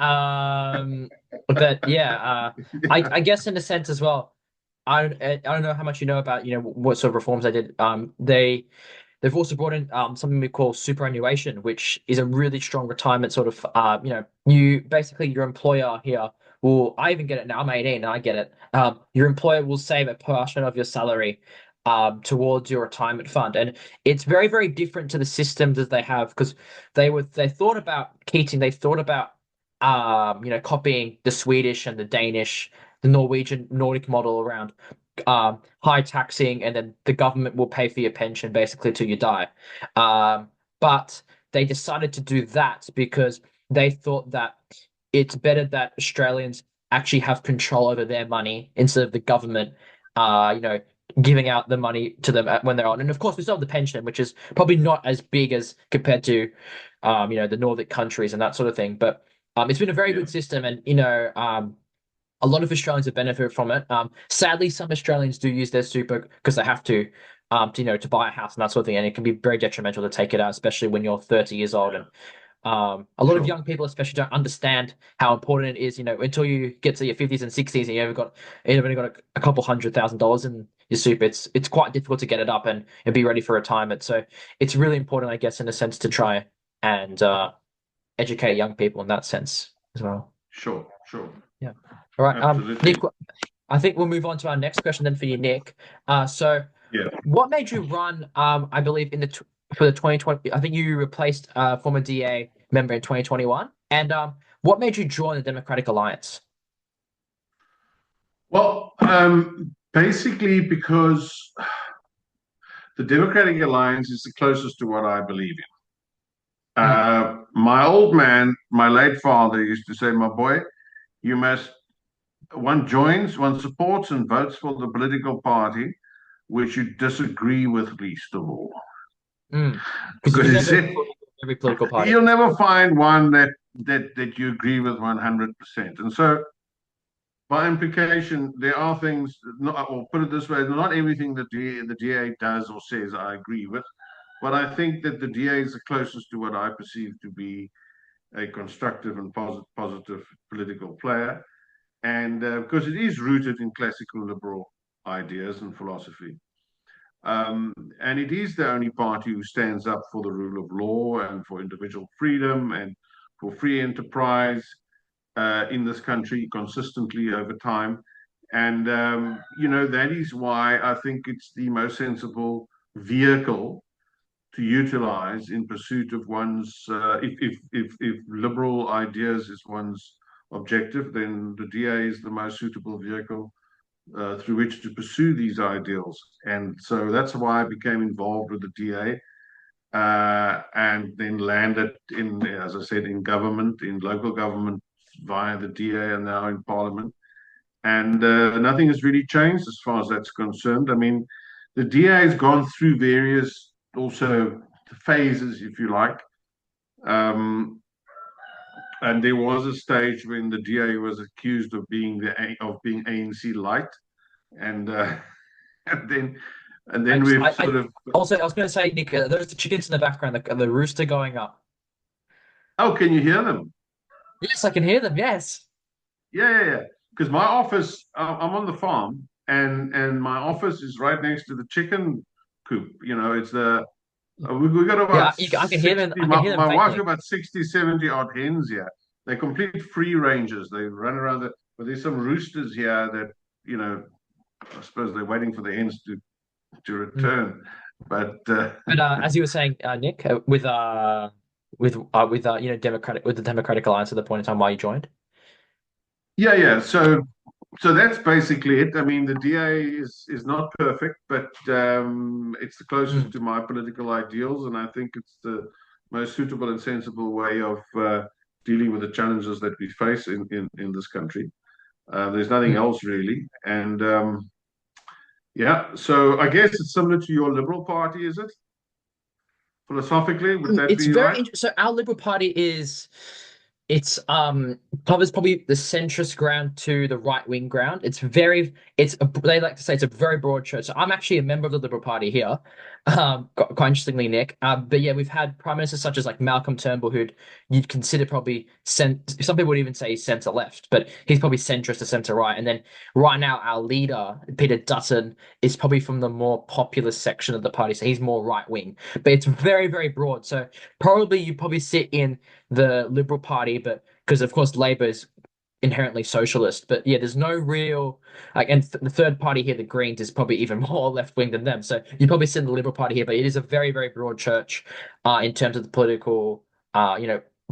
But yeah, I guess in a sense as well. I don't know how much you know about what sort of reforms they did. They've also brought in something we call superannuation, which is a really strong retirement sort of you basically your employer here will I even get it now. I'm 18 and I get it. Your employer will save a portion of your salary towards your retirement fund. And it's very, very different to the systems that they have because they thought about Keating, they thought about copying the Swedish and the Danish, the Norwegian Nordic model around high taxing, and then the government will pay for your pension basically till you die. But they decided to do that because they thought that it's better that Australians actually have control over their money instead of the government, you know, giving out the money to them when they're on. And of course, we still have the pension, which is probably not as big as compared to, the Nordic countries and that sort of thing. But it's been a very Yeah, good system, and a lot of Australians have benefited from it. Sadly, some Australians do use their super because they have to buy a house and that sort of thing, and it can be very detrimental to take it out, especially when you're 30 years old. yeah, And a lot of sure. young people, especially, don't understand how important it is. Until you get to your 50s and 60s, and you've only got a couple $100,000 in your super. It's quite difficult to get it up and be ready for retirement. So it's really important, I guess, in a sense, to try and educate young people in that sense as well. Sure, sure. Yeah. All right. Nick, Absolutely. I think we'll move on to our next question then for you, Nick. So Yeah. what made you run, I believe, for the 2020, I think you replaced former DA member in 2021. And what made you join the Democratic Alliance? Well, basically because the Democratic Alliance is the closest to what I believe in. Mm, My old man, my late father, used to say, "My boy, you must one joins, one supports and votes for the political party which you disagree with least of all." mm. Because you Because can he never said agree with every political party. you'll never find one that you agree with 100%. And so by implication, there are things, not, or put it this way, not everything that the DA does or says I agree with, but I think that the DA is the closest to what I perceive to be a constructive and positive political player. And because it is rooted in classical liberal ideas and philosophy. And it is the only party who stands up for the rule of law and for individual freedom and for free enterprise in this country consistently over time. And, that is why I think it's the most sensible vehicle to utilize in pursuit of one's, if liberal ideas is one's objective, then the DA is the most suitable vehicle through which to pursue these ideals. And so that's why I became involved with the DA and then landed in, as I said, in government, in local government via the DA and now in Parliament. And nothing has really changed as far as that's concerned. I mean, the DA has gone through various also phases, if you like. Um, and there was a stage when the DA was accused of being ANC light, and and then I just, we've I sort of. also, I was going to say, Nick, there's the chickens in the background, the rooster going up. Oh, can you hear them? Yes, I can hear them. Yes. Yeah, yeah, yeah. Because my office, I'm on the farm, and my office is right next to the chicken coop. It's the we got Yeah, about I can hear them. 60. I can hear them My wife's got faintly. about 60, 70 odd hens here. They're complete free rangers. They run around but there's some roosters here that I suppose they're waiting for the hens to Mm. return. But But as you were saying, Nick, Democratic with the Democratic Alliance at the point in time why you joined. yeah, yeah. So that's basically it. I mean, the DA is not perfect, but it's the closest Mm. to my political ideals, and I think it's the most suitable and sensible way of dealing with the challenges that we face in this country. There's nothing Mm. else really, and yeah. So I guess it's similar to your Liberal Party, is it? Philosophically, would that It's be very right? interesting. So our Liberal Party covers probably the centrist ground to the right wing ground. They like to say it's a very broad church. So I'm actually a member of the Liberal Party here, quite interestingly, Nick. But yeah, we've had prime ministers such as like Malcolm Turnbull, who you'd consider probably some people would even say he's centre left, but he's probably centrist to centre right. And then right now our leader Peter Dutton is probably from the more populist section of the party, so he's more right wing. But it's very very broad. So probably you probably sit in the Liberal Party, but because of course Labour is inherently socialist. But yeah, there's no real and the third party here, the Greens, is probably even more left wing than them. So you probably sit in the Liberal Party here, but it is a very very broad church in terms of the political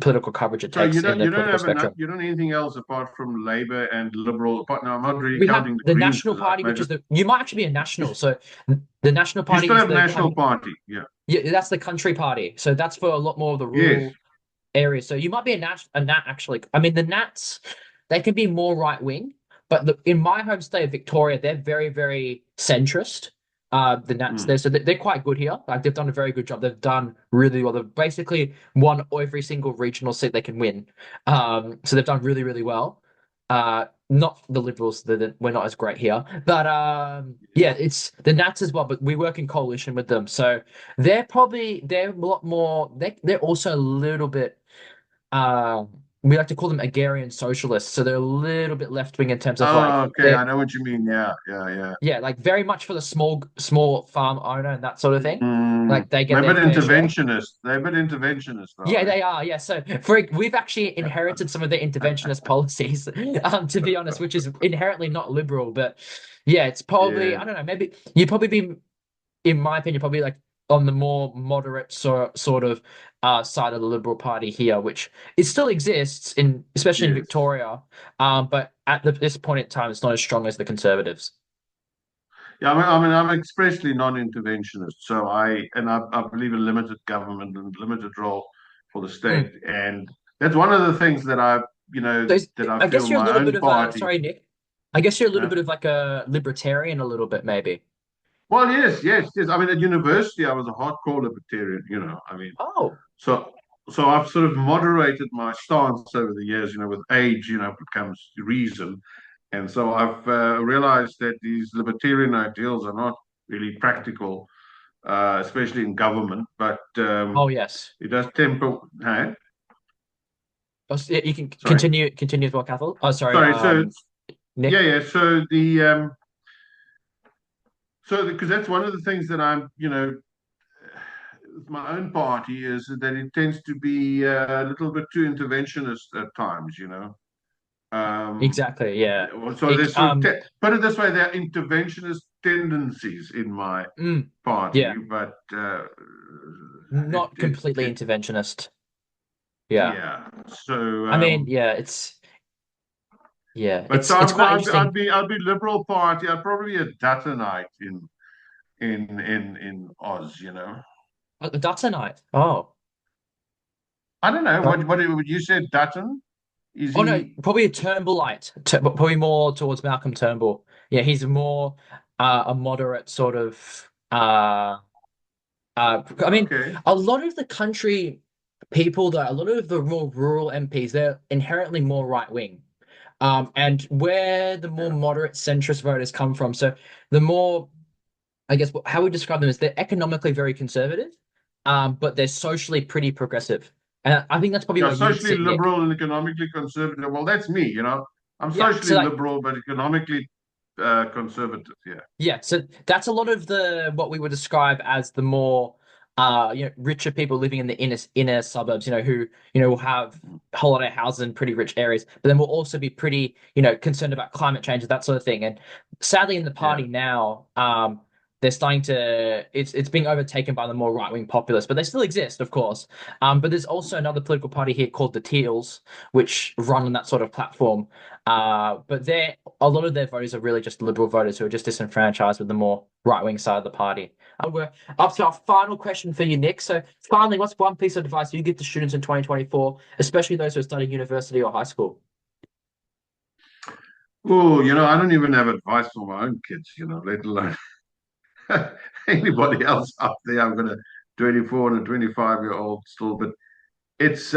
political coverage it So takes in the you don't political have enough, spectrum. you don't anything else apart from Labour and Liberal. Apart, now I'm not really We have counting the the Greens National because I've Party, which made it. is the you might actually be a national. So the National You Party still is have the National Party, yeah. yeah, that's the country party. So that's for a lot more of the Yes. rural areas. So you might be a Nat actually. I mean, the Nats, they can be more right wing, but in my home state of Victoria, they're very, very centrist. The Nats Mm. there, so they're quite good here. Like they've done a very good job. They've done really well. They've basically won every single regional seat they can win. So they've done really, really well. Not the Liberals, we're not as great here, but yeah, it's the Nats as well. But we work in coalition with them, so they're a lot more. They're also a little bit we like to call them agrarian socialists. So they're a little bit left wing in terms of like Oh, okay. they're I know what you mean. Yeah, yeah, yeah. yeah, like very much for the small farm owner and that sort of thing. Mm. Like they get They're a their bit fair share. interventionist. They're a bit interventionist, Yeah, are they are. Yeah, so we've actually inherited some of their interventionist policies, to be honest, which is inherently not liberal. But yeah, it's they? probably Yeah. I don't know. Maybe you'd probably be, in my opinion, probably like on the more moderate sort of side of the Liberal Party here, which it still exists in especially in Yes. Victoria. But at this point in time, it's not as strong as the Conservatives. Yeah, I'm expressly non-interventionist, so I believe in limited government and limited role for the Mm. state, and that's one of the things that So that I I feel guess you're a my little bit own of a party. sorry, Nick. I guess you're a little Uh, bit of like a libertarian, a little bit maybe. well, yes, yes, yes. I mean, at university, I was a hardcore libertarian. I mean, Oh, so so I've sort of moderated my stance over the years. With age, becomes reason, and so I've realized that these libertarian ideals are not really practical, especially in government. But oh yes. it does temper. Hey, Oh, yeah, you can sorry, continue as well, Cathal. Oh, sorry, sorry. So yeah, Nick. yeah. So because that's one of the things that I'm, with my own party is that it tends to be a little bit too interventionist at times. Um, Exactly. Yeah. so It, there's put it this way, there are interventionist tendencies in my party, yeah, but it not it completely it interventionist. Yeah. yeah. So I mean, but so it's quite interesting. I'd be Liberal Party. I'd probably be a Duttonite in Oz. That's a night. Oh, I don't know sorry. what would you say, Dutton? Is Oh no, he probably a Turnbullite, but probably more towards Malcolm Turnbull. Yeah, he's more a moderate sort of I mean, okay? a lot of the country people, though, a lot of the more rural MPs, they're inherently more right wing. And where the more Yeah. moderate centrist voters come from, so the more, I guess, how we describe them is they're economically very conservative, but they're socially pretty progressive. And I think that's probably Yeah, where you'd socially sit, Nick. liberal and economically conservative. Well, that's me. I'm Yeah. socially So like liberal but economically conservative. Yeah, yeah, so that's a lot of the what we would describe as the more richer people living in the inner suburbs, who, will have holiday houses in pretty rich areas, but then will also be pretty, concerned about climate change and that sort of thing. And sadly in the yeah. party now, they're starting to it's being overtaken by the more right-wing populists, but they still exist, of course. But there's also another political party here called the Teals, which run on that sort of platform. But a lot of their voters are really just liberal voters who are just disenfranchised with the more right-wing side of the party. We're up to our final question for you, Nick. So finally, what's one piece of advice you give to students in 2024, especially those who are studying university or high school? Oh, I don't even have advice for my own kids. Let alone anybody else out there. I've got a 24 and a 25-year-old still, but it's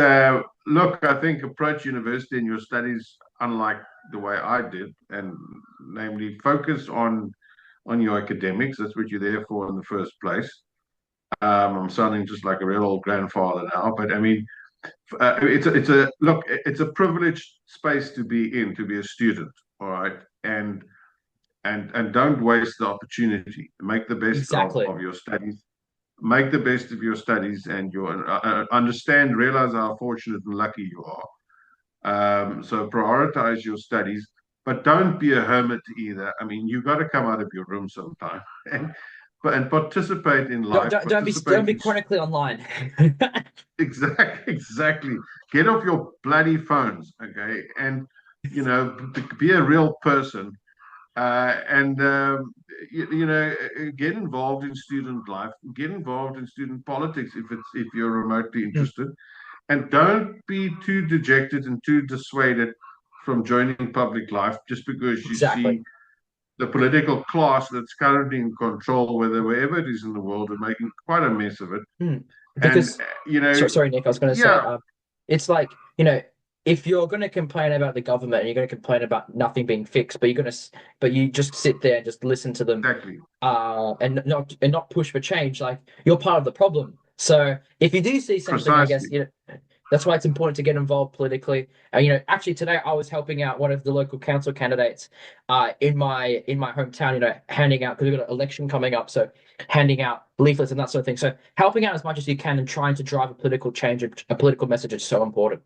look. I think approach university and your studies unlike the way I did, and namely focus on your academics. That's what you're there for in the first place. I'm sounding just like a real old grandfather now, but I mean, it's a privileged space to be in, to be a student. All right, and don't waste the opportunity. Make the best Exactly. of your studies. Make the best of your studies, and understand, realize how fortunate and lucky you are. So prioritize your studies, but don't be a hermit either. I mean, you got to come out of your room sometime. And and participate in Don't life, don't don't be participate don't be in chronically online. exactly. Get off your bloody phones, okay? And be a real person, and get involved in student life, get involved in student politics if you're remotely Mm, interested, and don't be too dejected and too dissuaded from joining public life just because you exactly. see the political class that's currently in control, wherever it is in the world, are making quite a mess of it. Mm. And Because sorry, Nick, I was going to say, yeah, it's like, if you're going to complain about the government and you're going to complain about nothing being fixed, but but you just sit there and just listen to them, exactly, and not push for change, like you're part of the problem. So if you do see something, I guess, precisely. that's why it's important to get involved politically. Actually today I was helping out one of the local council candidates, in my hometown, handing out, because we've got an election coming up, so handing out leaflets and that sort of thing. So helping out as much as you can and trying to drive a political change, a political message is so important.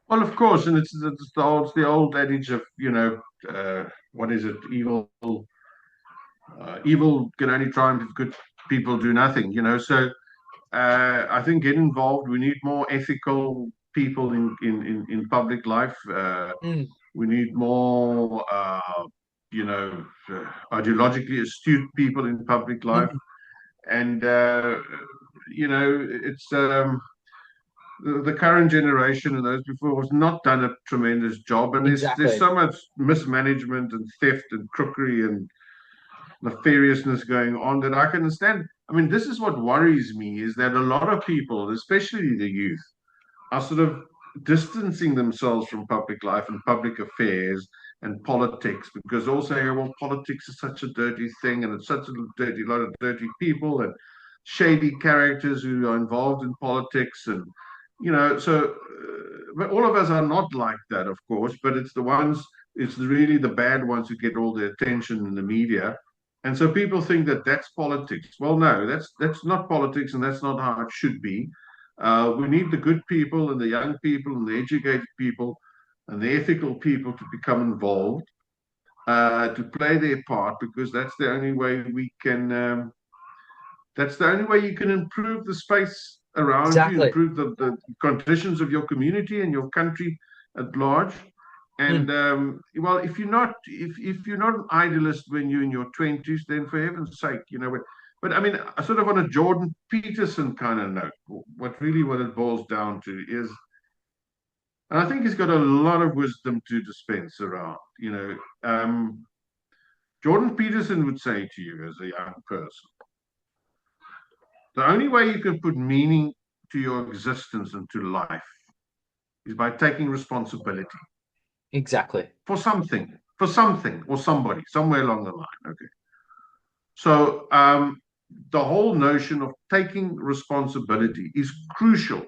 Well, of course, and it's the old adage of what is it? Evil can only triumph if good people do nothing. So I think get involved. We need more ethical people in public life. Mm, We need more, you know, ideologically astute people in public life. mm, And, it's the current generation and those before has not done a tremendous job. And there's exactly. so much mismanagement and theft and crookery and nefariousness going on that I can understand. I mean, this is what worries me is that a lot of people, especially the youth, are sort of distancing themselves from public life and public affairs and politics because all say, oh, well, politics is such a dirty thing and it's such a dirty lot of dirty people and shady characters who are involved in politics and but all of us are not like that, of course, but it's really the bad ones who get all the attention in the media. And so people think that that's politics. Well, no, that's not politics, and that's not how it should be. We need the good people and the young people and the educated people and the ethical people to become involved, to play their part, because that's the only way we can. That's the only way you can improve the space around you, Exactly. improve the conditions of your community and your country at large. Mm, And well, if you're not an idealist when you're in your 20s, then for heaven's sake, but I mean, sort of on a Jordan Peterson kind of note, what it boils down to is, and I think he's got a lot of wisdom to dispense around. Jordan Peterson would say to you as a young person, the only way you can put meaning to your existence and to life is by taking responsibility exactly. for something or somebody, somewhere along the line. Okay. So the whole notion of taking responsibility is crucial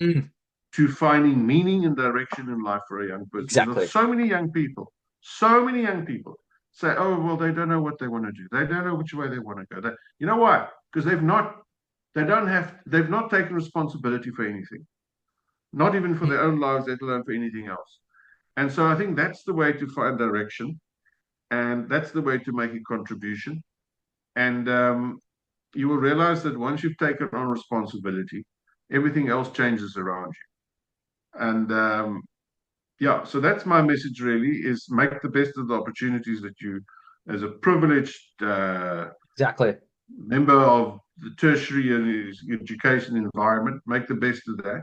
Mm, to finding meaning and direction in life for a young person. Because there's exactly. so many young people say, oh, well, they don't know what they want to do. They don't know which way they want to go. You know why? Because they've not taken responsibility for anything, not even for their own lives, let alone for anything else. And so I think that's the way to find direction, and that's the way to make a contribution. And you will realize that once you've taken on responsibility, everything else changes around you. And yeah, so that's my message really: is make the best of the opportunities that you, as a privileged Exactly. member of the tertiary education environment, make the best of that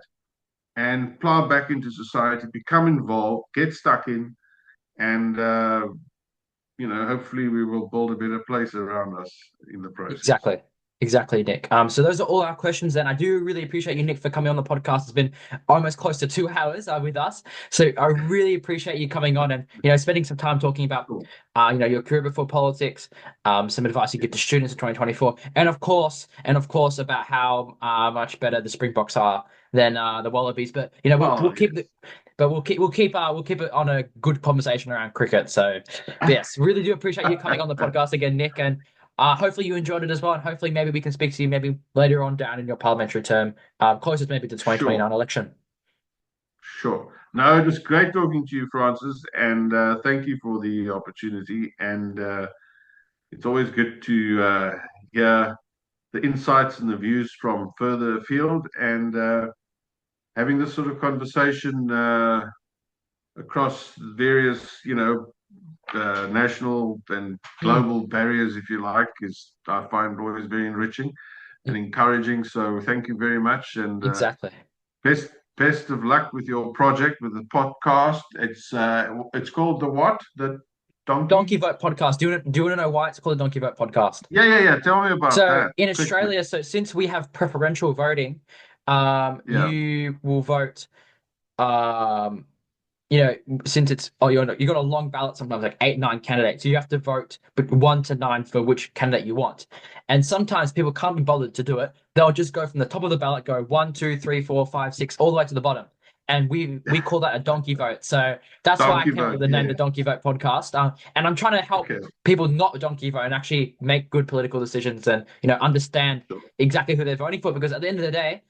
and plow back into society, become involved, get stuck in, and hopefully we will build a better place around us in the process. Exactly. Exactly, Nick. So those are all our questions then. I do really appreciate you, Nick, for coming on the podcast. It's been almost close to 2 hours with us. So I really appreciate you coming on and, spending some time talking about, Cool. your career before politics, some advice you give to students in 2024, and of course about how much better the Springboks are than the Wallabies. But we'll Oh keep yes. the but we'll keep it on a good conversation around cricket. So yes, really do appreciate you coming on the podcast again, Nick, and hopefully you enjoyed it as well, and hopefully maybe we can speak to you maybe later on down in your parliamentary term, closest maybe to the Sure, 2029 election. sure. No, it was great talking to you, Francis, and thank you for the opportunity. And it's always good to hear the insights and the views from further afield, and having this sort of conversation across various, national and Mm, global barriers, if you like, is I find always very enriching and e- encouraging. So thank you very much, and exactly. best best of luck with your project with the podcast. It's called the what? The Donkey donkey? Vote Podcast. Do you want to know why it's called a Donkey Vote Podcast? Yeah, yeah, yeah. Tell me about So that in quickly. Australia, so since we have preferential voting, Yeah, you will vote. Um, since you got a long ballot, sometimes like 8, 9 candidates, so you have to vote but 1 to 9 for which candidate you want. And sometimes people can't be bothered to do it. They'll just go from the top of the ballot, go 1, 2, 3, 4, 5, 6, all the way to the bottom. And we call that a donkey vote. So that's why I donkey came up with vote. the name, Yeah. the Donkey Vote Podcast. And I'm trying to help Okay. people not donkey vote and actually make good political decisions and understand Sure. exactly who they're voting for. Because at the end of the day,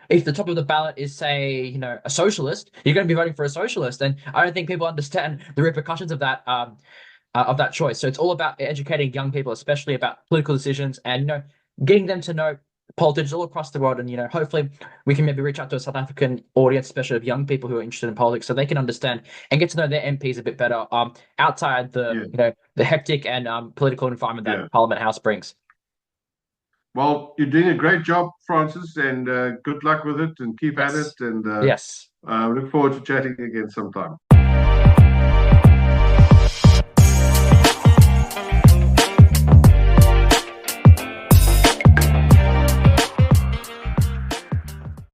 if the top of the ballot is, say, a socialist, you're going to be voting for a socialist. And I don't think people understand the repercussions of that choice. So it's all about educating young people, especially about political decisions, and getting them to know politicians all across the world. And hopefully, we can maybe reach out to a South African audience, especially of young people who are interested in politics, so they can understand and get to know their MPs a bit better, outside the Yeah, the hectic and political environment that yeah. Parliament House brings. Well, you're doing a great job, Francis, and good luck with it, and keep at it. Yes, And yes. look forward to chatting again sometime.